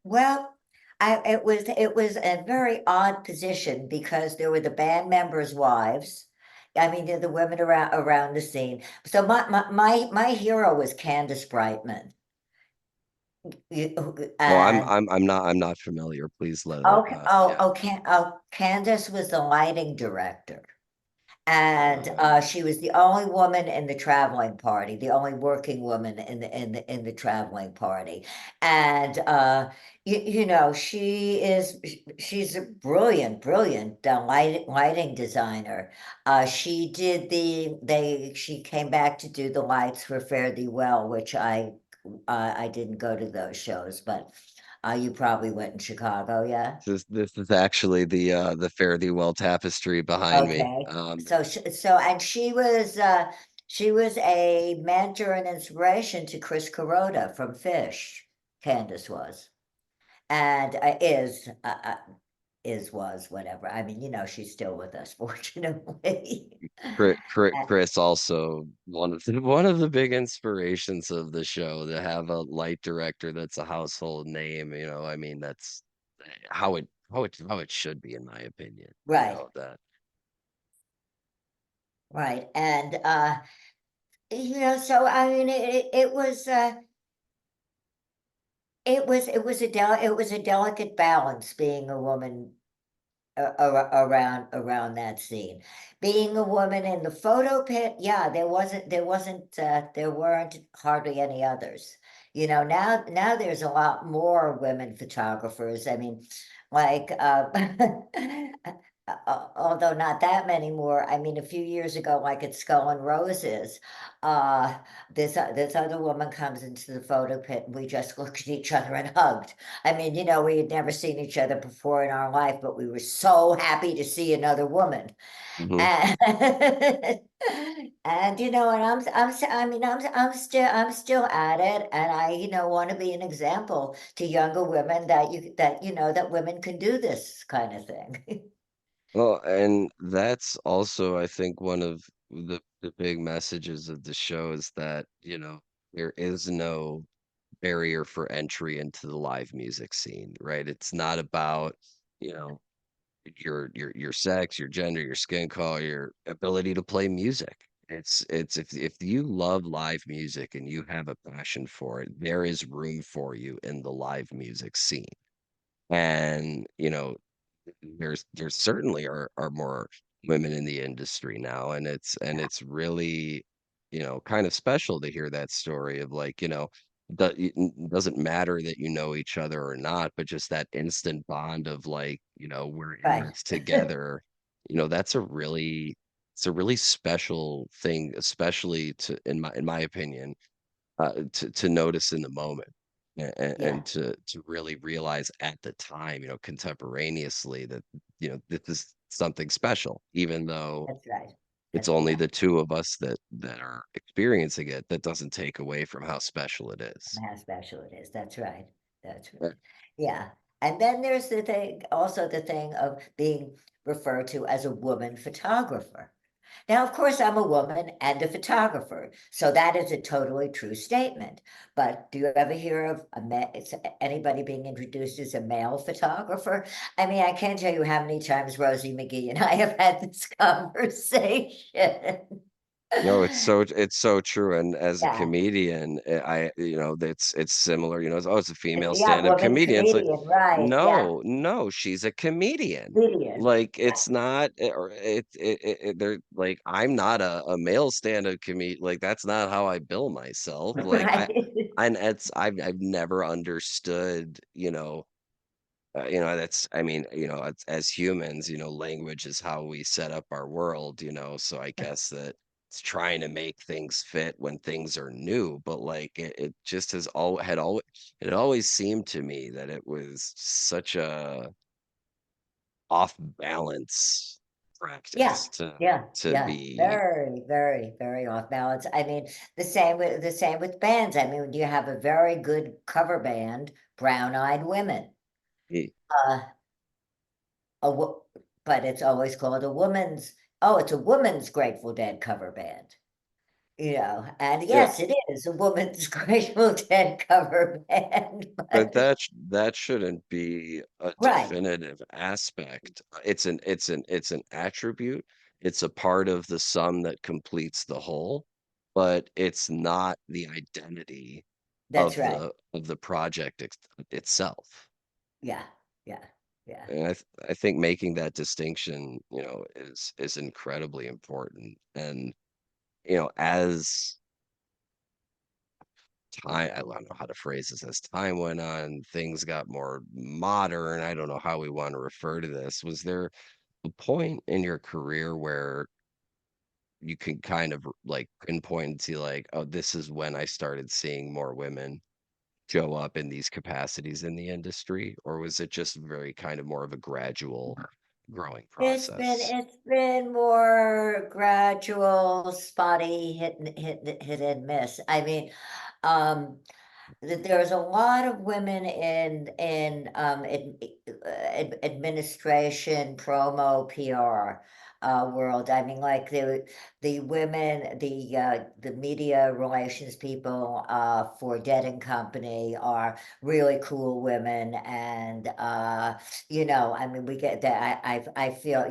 [SPEAKER 2] Well, it was a very odd position because there were the band members' wives. I mean, they're the women around the scene. So my hero was Candace Brightman.
[SPEAKER 1] Oh, I'm
[SPEAKER 2] And
[SPEAKER 1] I'm I'm not I'm not familiar. Please
[SPEAKER 2] okay,
[SPEAKER 1] yeah.
[SPEAKER 2] Candace was the lighting director. And,
[SPEAKER 1] Um,
[SPEAKER 2] she was the only woman in the traveling party, the only working woman in the traveling party. And, she's a brilliant, lighting designer. She came back to do the lights for Fare Thee Well, which I didn't go to those shows, but, you probably went in Chicago, yeah?
[SPEAKER 1] this is actually the Fare Thee Well tapestry behind me.
[SPEAKER 2] Okay. And she was a mentor and inspiration to Chris Kuroda from Fish, Candace was. And, was, whatever. I mean, she's still with us, fortunately. Uh,
[SPEAKER 1] Chris also one of the big inspirations of the show to have a light director that's a household name, I mean, that's how it should be in my opinion,
[SPEAKER 2] right,
[SPEAKER 1] that
[SPEAKER 2] right. And, so I mean, it was a delicate balance being a woman around that scene. Being a woman in the photo pit, yeah, there weren't hardly any others. Now there's a lot more women photographers. I mean, like, although not that many more. I mean, a few years ago, like at Skull and Roses, uh, this other woman comes into the photo pit, and we just looked at each other and hugged. I mean, we had never seen each other before in our life, but we were so happy to see another woman.
[SPEAKER 1] Mhm.
[SPEAKER 2] And and I mean, I'm still at it, and I, want to be an example to younger women that women can do this kind of thing.
[SPEAKER 1] Well, and that's also, I think, one of the big messages of the show is that, there is no barrier for entry into the live music scene, right? It's not about, you know, your sex, your gender, your skin color, your ability to play music. It's if you love live music and you have a passion for it, there is room for you in the live music scene. And, there certainly are more women in the industry now, and it's really, kind of special to hear that story of like, doesn't matter that you know each other or not, but just that instant bond of like, we're in
[SPEAKER 2] Right.
[SPEAKER 1] this together. That's it's a really special thing, especially in my opinion, to notice in the moment and
[SPEAKER 2] Yeah,
[SPEAKER 1] to really realize at the time, contemporaneously that, this is something special, even though
[SPEAKER 2] that's right.
[SPEAKER 1] it's
[SPEAKER 2] That's
[SPEAKER 1] only
[SPEAKER 2] yeah,
[SPEAKER 1] the two of us that are experiencing it. That doesn't take away from how special it is.
[SPEAKER 2] how special it is. That's right. That's
[SPEAKER 1] Uh,
[SPEAKER 2] right. Yeah. And then there's the thing, also the thing of being referred to as a woman photographer. Now, of course, I'm a woman and a photographer, so that is a totally true statement. But do you ever hear of anybody being introduced as a male photographer? I mean, I can't tell you how many times Rosie McGee and I have had this conversation.
[SPEAKER 1] No, it's so true, and as a
[SPEAKER 2] Yeah,
[SPEAKER 1] comedian, it's similar, it's, "Oh, it's a female
[SPEAKER 2] yeah,
[SPEAKER 1] stand-up
[SPEAKER 2] woman
[SPEAKER 1] comedian." It's like,
[SPEAKER 2] comedian, right? Yeah,
[SPEAKER 1] "No, no, she's a comedian."
[SPEAKER 2] comedian.
[SPEAKER 1] Like,
[SPEAKER 2] Yeah,
[SPEAKER 1] it's not, or they're like, I'm not a male stand-up comedian. Like, that's not how I bill myself. Like,
[SPEAKER 2] right.
[SPEAKER 1] and it's I've never understood, that's I mean, as humans, language is how we set up our world, so I guess that it's trying to make things fit when things are new, but like it just has all had always it always seemed to me that it was such a off balance
[SPEAKER 2] Yeah,
[SPEAKER 1] practice
[SPEAKER 2] yeah,
[SPEAKER 1] to
[SPEAKER 2] yeah.
[SPEAKER 1] be
[SPEAKER 2] Very, very, very off balance. I mean, the same with bands. I mean, you have a very good cover band, Brown Eyed Women.
[SPEAKER 1] e
[SPEAKER 2] Uh, a wo but it's always called a woman's oh, it's a woman's Grateful Dead cover band, and
[SPEAKER 1] yeah,
[SPEAKER 2] yes, it is a woman's Grateful Dead cover band,
[SPEAKER 1] but
[SPEAKER 2] but
[SPEAKER 1] that shouldn't be a
[SPEAKER 2] right,
[SPEAKER 1] definitive aspect. It's an attribute. It's a part of the sum that completes the whole, but it's not the identity
[SPEAKER 2] that's
[SPEAKER 1] of
[SPEAKER 2] right.
[SPEAKER 1] the project itself.
[SPEAKER 2] Yeah, yeah, yeah.
[SPEAKER 1] And I think making that distinction, is incredibly important. And, as time, I don't know how to phrase this, as time went on, things got more modern. I don't know how we want to refer to this. Was there a point in your career where you can kind of like pinpoint and see like, oh, this is when I started seeing more women show up in these capacities in the industry? Or was it just very kind of more of a gradual growing process?
[SPEAKER 2] It's been more gradual, spotty, hit and miss. I mean, um, there's a lot of women in administration, promo, PR world. I mean, like the women, the media relations people for Dead and Company are really cool women, and I mean, we get that. I feel,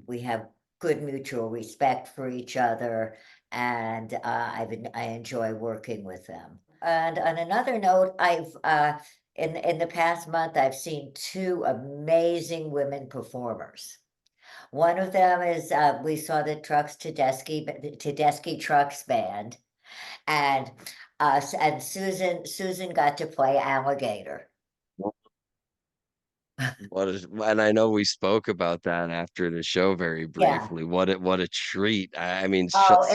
[SPEAKER 2] we have good mutual respect for each other, and I enjoy working with them. And on another note, in the past month, I've seen two amazing women performers. One of them is we saw the Tedeschi Trucks band, and and Susan got to play alligator.
[SPEAKER 1] And I know we spoke about that after the show very
[SPEAKER 2] Yeah.
[SPEAKER 1] briefly. What a treat. I mean,
[SPEAKER 2] Oh,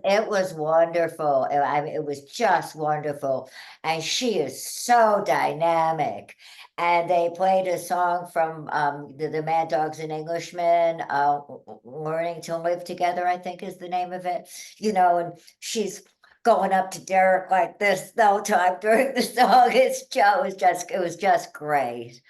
[SPEAKER 2] it was wonderful. I mean, it was just wonderful, and she is so dynamic. And they played a song from the Mad Dogs and Englishmen, "Learning to Live Together," I think is the name of it. And she's going up to Derek like this the whole time during the song. It was just great.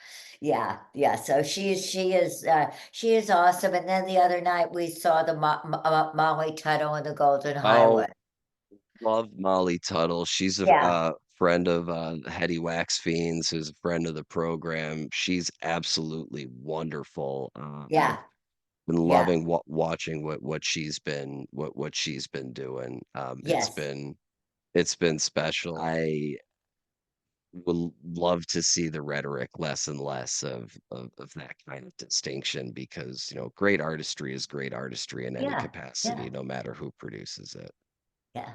[SPEAKER 2] Yeah, yeah. So she is awesome. And then the other night we saw the Molly Tuttle and the Golden
[SPEAKER 1] oh,
[SPEAKER 2] Highway.
[SPEAKER 1] love Molly Tuttle. She's a
[SPEAKER 2] Yeah,
[SPEAKER 1] friend of Hetty Wax Fiends, who's a friend of the program. She's absolutely wonderful. I've
[SPEAKER 2] yeah,
[SPEAKER 1] been
[SPEAKER 2] yeah.
[SPEAKER 1] loving watching what she's been doing.
[SPEAKER 2] Yes,
[SPEAKER 1] It's been special. I would love to see the rhetoric less and less of that kind of distinction, because, great artistry is great artistry in any
[SPEAKER 2] yeah,
[SPEAKER 1] capacity,
[SPEAKER 2] yeah,
[SPEAKER 1] no matter who produces it.
[SPEAKER 2] yeah,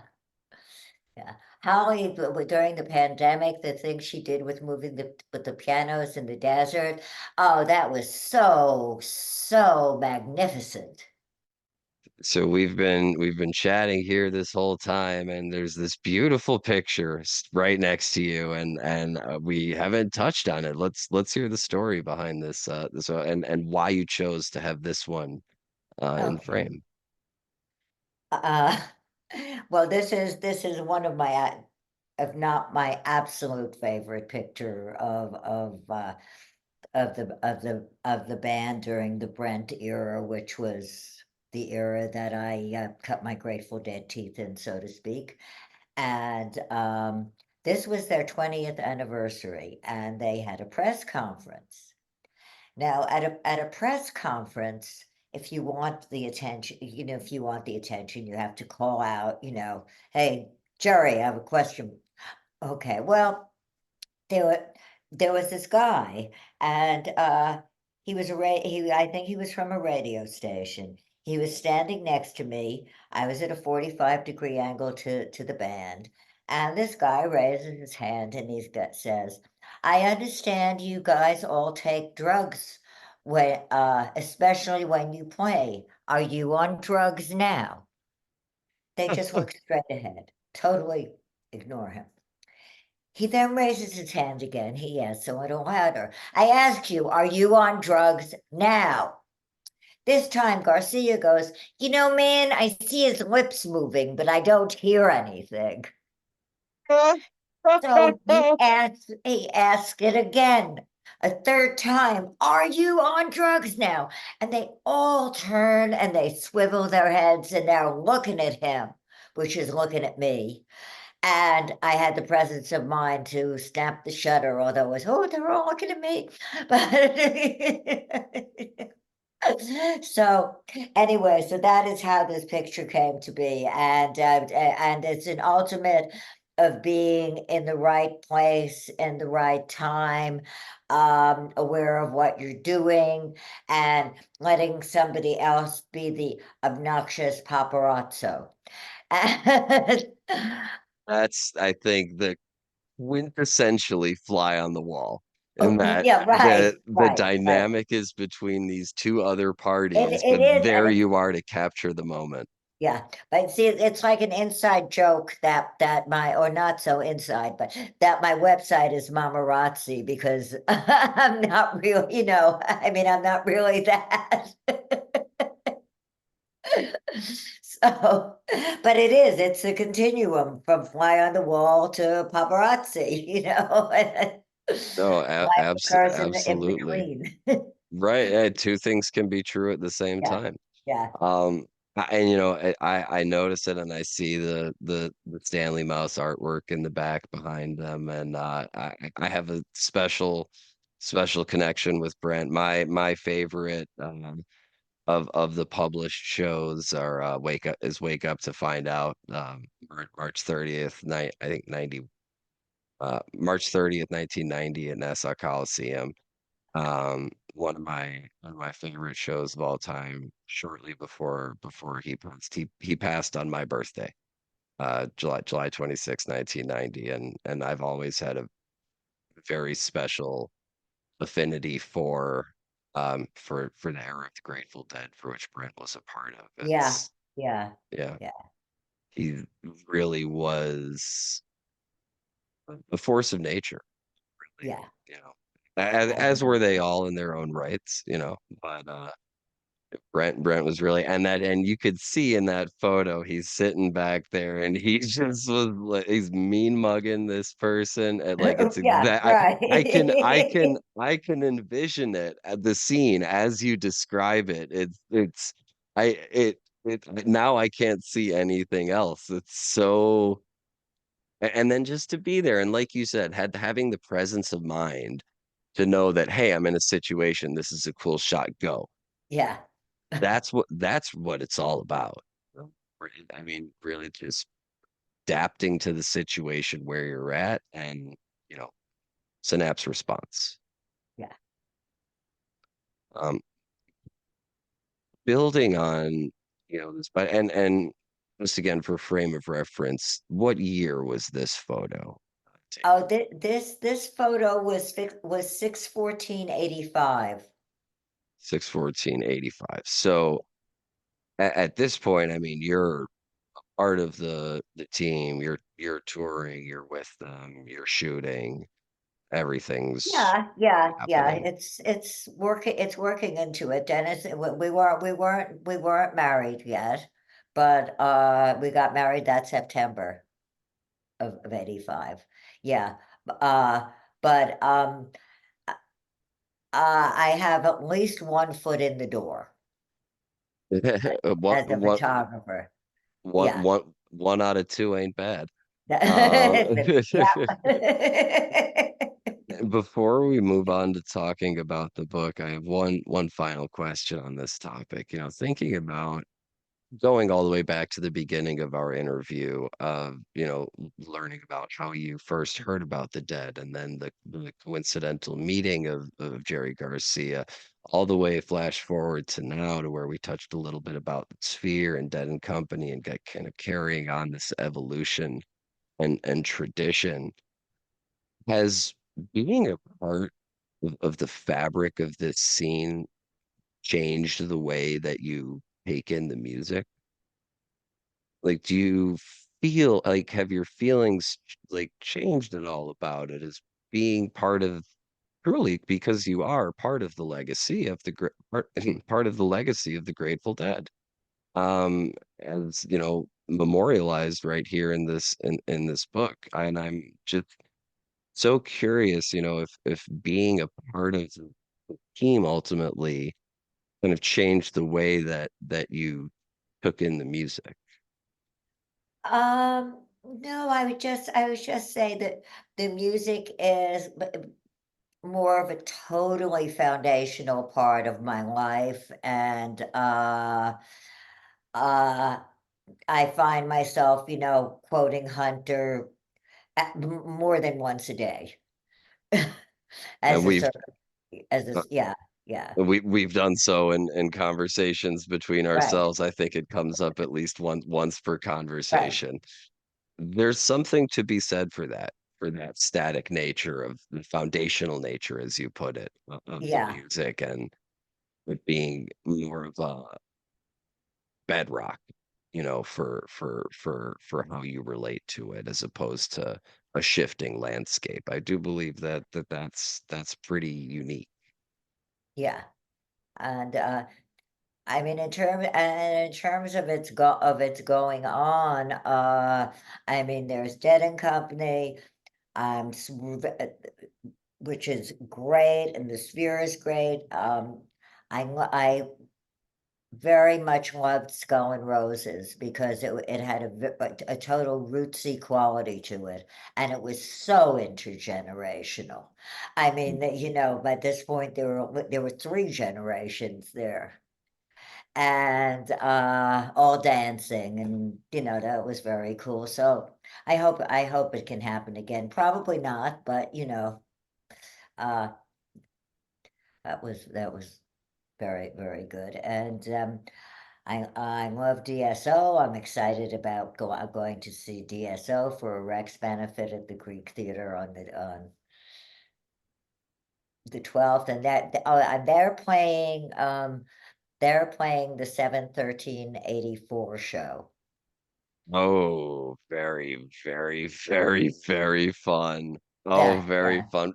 [SPEAKER 2] yeah. Holly, during the pandemic, the thing she did with moving with the pianos in the desert, oh, that was so, so magnificent.
[SPEAKER 1] So we've been chatting here this whole time, and there's this beautiful picture right next to you, and we haven't touched on it. Let's hear the story behind this and why you chose to have this one in
[SPEAKER 2] Okay.
[SPEAKER 1] frame.
[SPEAKER 2] Uh, well, this is one of my if not my absolute favorite picture of the band during the Brent era, which was the era that I cut my Grateful Dead teeth in, so to speak. And this was their 20th anniversary, and they had a press conference. Now, at a press conference, if you want the attention, if you want the attention, you have to call out, hey, Jerry, I have a question. Okay, well, there were there was this guy, and he was I think he was from a radio station. He was standing next to me. I was at a 45-degree angle to the band, and this guy raises his hand and says, "I understand you guys all take drugs when especially when you play. Are you on drugs now?" They just look straight ahead, totally ignore him. He then raises his hand again. He asks a little louder, "I ask you, are you on drugs now?" This time Garcia goes, man, I see his lips moving, but I don't hear anything. So he asks it again, a third time, "Are you on drugs now?" And they all turn and they swivel their heads and they're looking at him, which is looking at me. And I had the presence of mind to snap the shutter, although it was, "Oh, they're all looking at me." But so anyway, so that is how this picture came to be. And it's an ultimate of being in the right place in the right time, aware of what you're doing, and letting somebody else be the obnoxious paparazzo.
[SPEAKER 1] That's, I think, the quintessentially fly on the wall, in that
[SPEAKER 2] Yeah, right,
[SPEAKER 1] the
[SPEAKER 2] right, right.
[SPEAKER 1] dynamic is between these two other parties,
[SPEAKER 2] It
[SPEAKER 1] but
[SPEAKER 2] is, and
[SPEAKER 1] there
[SPEAKER 2] it's
[SPEAKER 1] you are to capture the moment.
[SPEAKER 2] yeah, but see, it's like an inside joke that my or not so inside, but that my website is mamarazi because I'm not real, I mean, I'm not really that. So, but it's a continuum from fly on the wall to paparazzi,
[SPEAKER 1] No,
[SPEAKER 2] Life occurs in
[SPEAKER 1] absolutely.
[SPEAKER 2] between.
[SPEAKER 1] Right, two things can be true at the same
[SPEAKER 2] Yeah,
[SPEAKER 1] time.
[SPEAKER 2] yeah.
[SPEAKER 1] And I notice it, and I see the Stanley Mouse artwork in the back behind them, and I have a special connection with Brent. My favorite of the published shows are Wake Up to Find Out, March 30th night, I think 90 March 30th 1990 at Nassau Coliseum. One of my favorite shows of all time. Shortly before he passed on my birthday, July 26th, 1990, and I've always had a very special affinity for the era of the Grateful Dead, for which Brent was a part of.
[SPEAKER 2] Yeah,
[SPEAKER 1] It's
[SPEAKER 2] yeah,
[SPEAKER 1] Yeah,
[SPEAKER 2] yeah,
[SPEAKER 1] he really was a force of nature, really,
[SPEAKER 2] yeah.
[SPEAKER 1] as
[SPEAKER 2] I
[SPEAKER 1] were they all in their own rights, but Brent was really, and you could see in that photo, he's sitting back there and he just was like, he's mean mugging this person, and like it's
[SPEAKER 2] Yeah,
[SPEAKER 1] exact.
[SPEAKER 2] right.
[SPEAKER 1] I can envision it at the scene as you describe it. I it now I can't see anything else. It's so, and then just to be there, and like you said, having the presence of mind to know that, hey, I'm in a situation. This is a cool shot. Go.
[SPEAKER 2] Yeah,
[SPEAKER 1] That's what it's all about. I mean, really just adapting to the situation where you're at, and you know, synapse response.
[SPEAKER 2] yeah.
[SPEAKER 1] Um, Building on, this, but and just again for frame of reference, what year was this photo taken?
[SPEAKER 2] Oh, this photo was 6/14/85.
[SPEAKER 1] 6/14/85. So at this point, I mean, you're part of the team. You're touring. You're with them. You're shooting. Everything's
[SPEAKER 2] Yeah, yeah, yeah.
[SPEAKER 1] happening.
[SPEAKER 2] It's working into it, Dennis. We weren't married yet, but we got married that September. of 85. Yeah, uh, but, I have at least 1 foot in the door
[SPEAKER 1] What
[SPEAKER 2] as a
[SPEAKER 1] what
[SPEAKER 2] photographer.
[SPEAKER 1] one
[SPEAKER 2] Yeah.
[SPEAKER 1] one one out of 2 ain't bad. Um,
[SPEAKER 2] Yeah.
[SPEAKER 1] before we move on to talking about the book, I have one final question on this topic. Thinking about going all the way back to the beginning of our interview of, learning about how you first heard about the dead and then the coincidental meeting of Jerry Garcia, all the way flash forward to now to where we touched a little bit about the Sphere and Dead and Company and get kind of carrying on this evolution and tradition. Has being a part of the fabric of this scene changed the way that you take in the music? Like, do you feel like have your feelings like changed at all about it as being part of truly because you are part of the legacy of the part of the legacy of the Grateful Dead. As memorialized right here in this book. And I'm just so curious, if being a part of the team ultimately kind of changed the way that you took in the music.
[SPEAKER 2] No, I would just say that the music is more of a totally foundational part of my life, and, uh, I find myself, quoting Hunter more than once a day
[SPEAKER 1] And
[SPEAKER 2] as a
[SPEAKER 1] we've
[SPEAKER 2] sort as a
[SPEAKER 1] uh,
[SPEAKER 2] yeah, yeah,
[SPEAKER 1] we've done so in conversations between
[SPEAKER 2] right,
[SPEAKER 1] ourselves. I think it comes up at least once per
[SPEAKER 2] right,
[SPEAKER 1] conversation. There's something to be said for that static nature of the foundational nature, as you put it, of the
[SPEAKER 2] yeah,
[SPEAKER 1] music and it being more of a bedrock, for how you relate to it as opposed to a shifting landscape. I do believe that's pretty unique.
[SPEAKER 2] yeah, and, I mean, in terms of its going on, I mean, there's Dead and Company, which is great, and the Sphere is great. I very much loved Skull and Roses because it had a total rootsy quality to it, and it was so intergenerational. I mean, that by this point there were 3 generations there, and all dancing, and that was very cool. So I hope it can happen again. Probably not, but uh, that was very, very good. And I love DSO. I'm excited about going to see DSO for a Rex benefit at the Greek Theater on the 12th, and and they're playing the 7/13/84 show.
[SPEAKER 1] Oh, very, very, very, very fun. Oh,
[SPEAKER 2] Yeah,
[SPEAKER 1] very
[SPEAKER 2] yeah,
[SPEAKER 1] fun.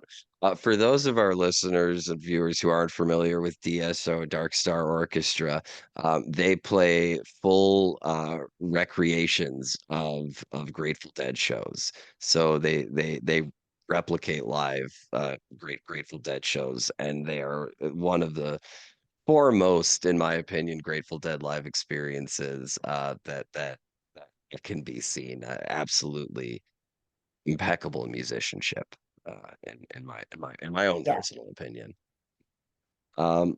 [SPEAKER 1] For those of our listeners and viewers who aren't familiar with DSO, Dark Star Orchestra, they play full recreations of Grateful Dead shows. So they replicate live Grateful Dead shows, and they are one of the foremost, in my opinion, Grateful Dead live experiences that can be seen. Absolutely impeccable musicianship, in my own
[SPEAKER 2] yeah.
[SPEAKER 1] personal opinion. Um,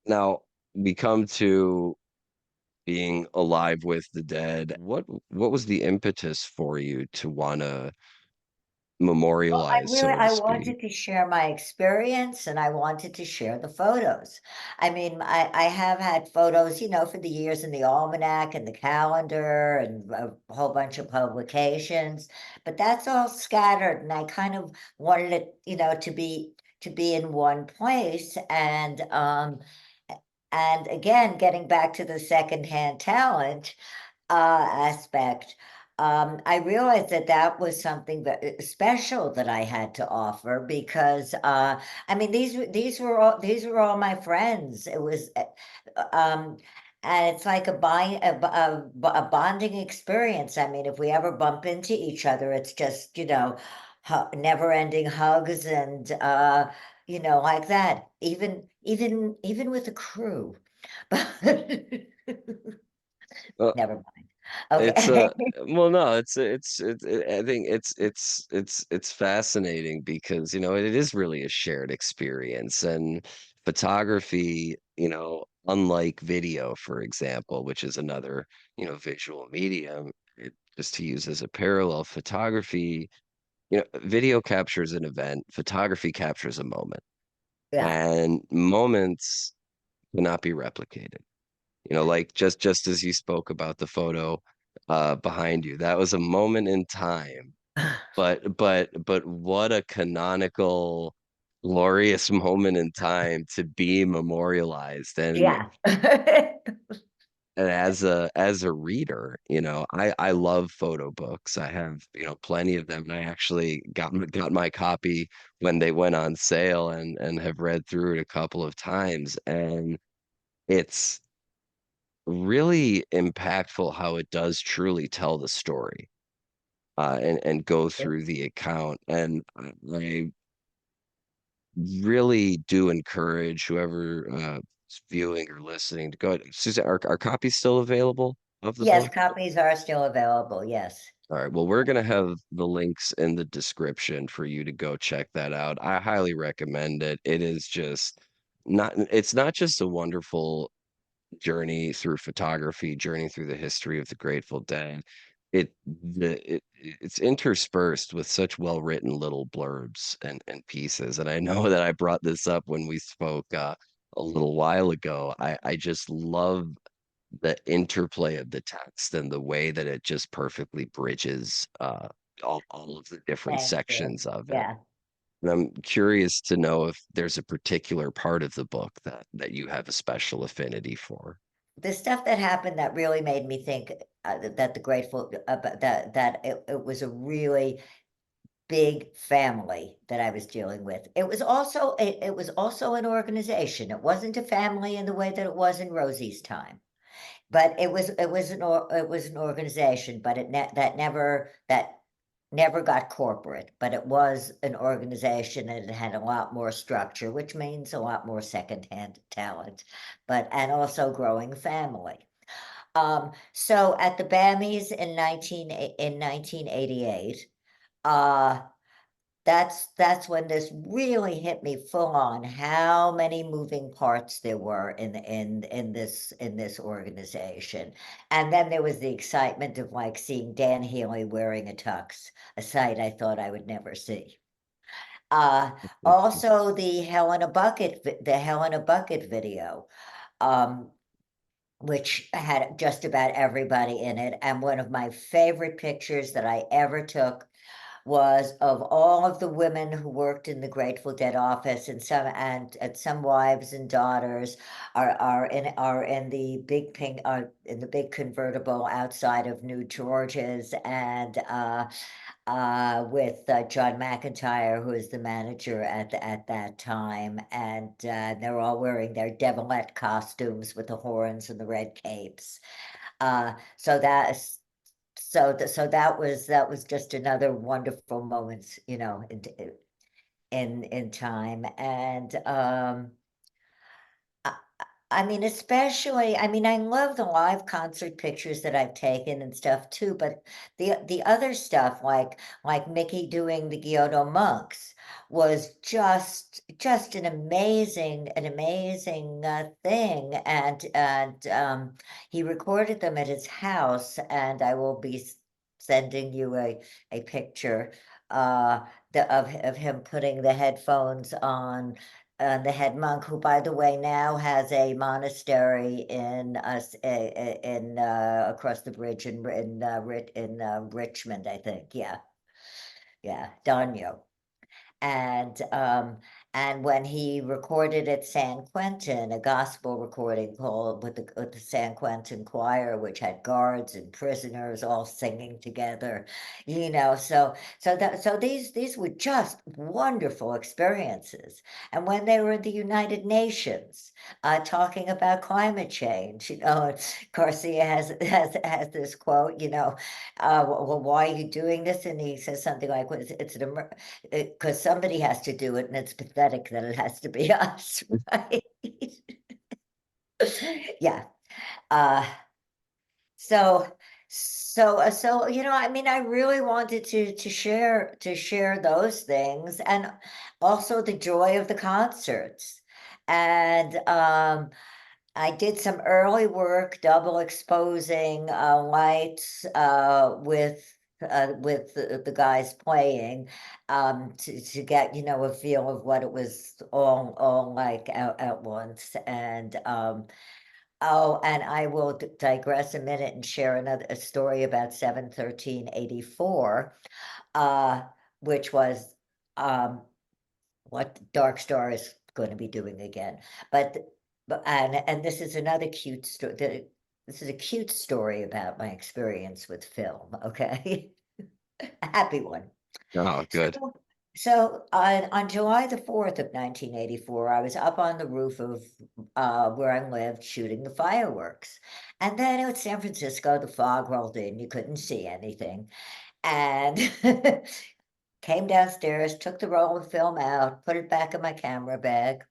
[SPEAKER 1] Now we come to being alive with the dead. What was the impetus for you to wanna
[SPEAKER 2] Well,
[SPEAKER 1] memorialize, so to
[SPEAKER 2] I
[SPEAKER 1] speak?
[SPEAKER 2] wanted to share my experience, and I wanted to share the photos. I mean, I have had photos, for the years in the almanac and the calendar and a whole bunch of publications, but that's all scattered, and I kind of wanted it, to be in one place. And again, getting back to the secondhand talent, aspect, I realized that that was something that special that I had to offer because, I mean, these were all my friends. It was, um, and it's like a bonding experience. I mean, if we ever bump into each other, it's just, never-ending hugs and, like that, even with the crew. But
[SPEAKER 1] Uh,
[SPEAKER 2] never mind.
[SPEAKER 1] it's,
[SPEAKER 2] Okay.
[SPEAKER 1] well, no, I think it's fascinating because, it is really a shared experience, and photography, unlike video, for example, which is another, visual medium, just to use as a parallel, photography, video captures an event, photography captures a moment,
[SPEAKER 2] Yeah.
[SPEAKER 1] and moments cannot be replicated. Like just as you spoke about the photo behind you, that was a moment in time, but what a canonical, glorious moment in time to be memorialized. And
[SPEAKER 2] Yeah.
[SPEAKER 1] and as a reader, I love photo books. I have, plenty of them, and I actually got my copy when they went on sale, and have read through it a couple of times, and it's really impactful how it does truly tell the story, and go through the account, and I really do encourage whoever, is viewing or listening to go ahead. Susan, are copies still available of the
[SPEAKER 2] Yes,
[SPEAKER 1] book?
[SPEAKER 2] copies are still available, yes.
[SPEAKER 1] Alright, well, we're gonna have the links in the description for you to go check that out. I highly recommend it. It is just it's not just a wonderful journey through photography, journey through the history of the Grateful Dead. It's interspersed with such well-written little blurbs and pieces, and I know that I brought this up when we spoke, a little while ago. I just love the interplay of the text and the way that it just perfectly bridges, all of the different
[SPEAKER 2] Thank you.
[SPEAKER 1] sections of it.
[SPEAKER 2] Yeah.
[SPEAKER 1] And I'm curious to know if there's a particular part of the book that you have a special affinity for.
[SPEAKER 2] The stuff that happened that really made me think, that the Grateful that it was a really big family that I was dealing with. It was also an organization. It wasn't a family in the way that it was in Rosie's time, but it was an organization, but that never got corporate, but it was an organization and it had a lot more structure, which means a lot more secondhand talent, and also growing family. So at the Bammys in 1988, uh, that's when this really hit me full on how many moving parts there were in this organization. And then there was the excitement of, like, seeing Dan Healy wearing a tux, a sight I thought I would never see. Uh, Also the Helena Bucket video, um, which had just about everybody in it, and one of my favorite pictures that I ever took was of all of the women who worked in the Grateful Dead office, and some wives and daughters are in the big pink are in the big convertible outside of New George's, and with John McIntyre, who is the manager at that time, and they're all wearing their devilette costumes with the horns and the red capes. So that was just another wonderful moment, in time, and, I I mean, especially I mean, I love the live concert pictures that I've taken and stuff too, but the other stuff, like Mickey doing the Kyoto Monks was just an amazing, thing, and he recorded them at his house, and I will be sending you a picture, uh, of him putting the headphones on the head monk, who, by the way, now has a monastery across the bridge in Richmond, I think. Yeah, yeah, Danyo. And And when he recorded at San Quentin, a gospel recording called with the San Quentin choir, which had guards and prisoners all singing together, so these were just wonderful experiences. And when they were in the United Nations, talking about climate change, Garcia has this quote, well, why are you doing this? And he says something like, well, it's an because somebody has to do it, and it's pathetic that it has to be us, right? Yeah. Uh, so I mean, I really wanted to share those things, and also the joy of the concerts. And I did some early work double exposing lights with the guys playing, to get, a feel of what it was all like at once. And oh, and I will digress a minute and share a story about 7/13/84, uh, which was what Dark Star is going to be doing again. But and this is another cute story. This is a cute story about my experience with film. Okay, a happy one.
[SPEAKER 1] Oh, good.
[SPEAKER 2] So, so on July the 4th of 1984, I was up on the roof of where I lived shooting the fireworks. And then it was San Francisco, the fog rolled in, you couldn't see anything. And came downstairs, took the roll of film out, put it back in my camera bag.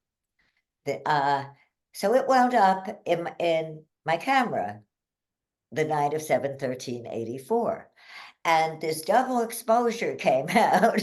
[SPEAKER 2] The, so it wound up in my camera the night of 7/13/84. And this double exposure came out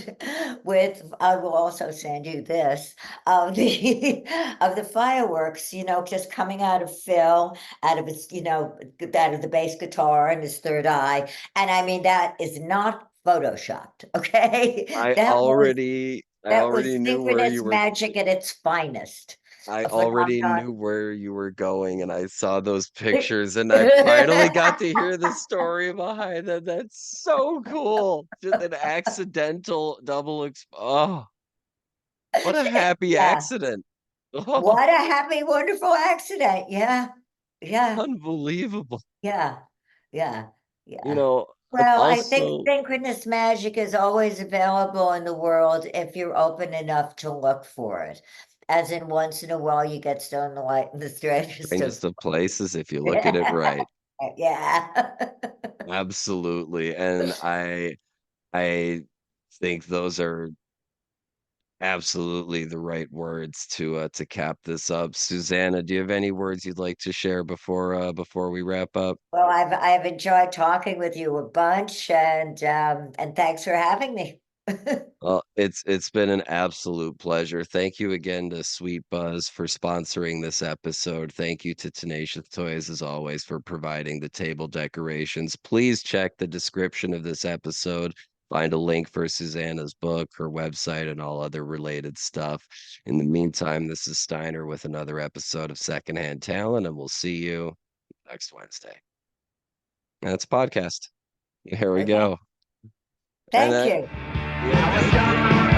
[SPEAKER 2] with, I will also send you this, of the of the fireworks, just coming out of Phil, out of his, out of the bass guitar and his third eye. And I mean, that is not photoshopped, okay?
[SPEAKER 1] I
[SPEAKER 2] That was
[SPEAKER 1] already I
[SPEAKER 2] that was
[SPEAKER 1] already knew where
[SPEAKER 2] synchronous
[SPEAKER 1] you were
[SPEAKER 2] magic at its finest.
[SPEAKER 1] I
[SPEAKER 2] A
[SPEAKER 1] already
[SPEAKER 2] phenomenon.
[SPEAKER 1] knew where you were going, and I saw those pictures, and I finally got to hear the story behind it. That's so cool. Just an accidental oh, what a happy
[SPEAKER 2] Yeah.
[SPEAKER 1] accident. Oh,
[SPEAKER 2] What a happy, wonderful accident. Yeah. Yeah.
[SPEAKER 1] unbelievable.
[SPEAKER 2] Yeah. Yeah.
[SPEAKER 1] You
[SPEAKER 2] Yeah.
[SPEAKER 1] know, I've
[SPEAKER 2] Well, I think
[SPEAKER 1] also
[SPEAKER 2] synchronous magic is always available in the world if you're open enough to look for it. As in, once in a while, you get stoned in the strangest of.
[SPEAKER 1] strangest of places if you look at it
[SPEAKER 2] Yeah.
[SPEAKER 1] right.
[SPEAKER 2] Yeah.
[SPEAKER 1] Absolutely. And I think those are absolutely the right words to cap this up. Susanna, do you have any words you'd like to share before we wrap up?
[SPEAKER 2] Well, I've enjoyed talking with you a bunch, and thanks for having me.
[SPEAKER 1] Well, it's been an absolute pleasure. Thank you again to Sweet Buzz for sponsoring this episode. Thank you to Tenacious Toys, as always, for providing the table decorations. Please check the description of this episode. Find a link for Susanna's book, her website, and all other related stuff. In the meantime, this is Steiner with another episode of Secondhand Talent, and we'll see you next Wednesday. That's a podcast. Here we
[SPEAKER 2] Okay.
[SPEAKER 1] go. And
[SPEAKER 2] Thank
[SPEAKER 1] that,
[SPEAKER 2] you.
[SPEAKER 1] yeah,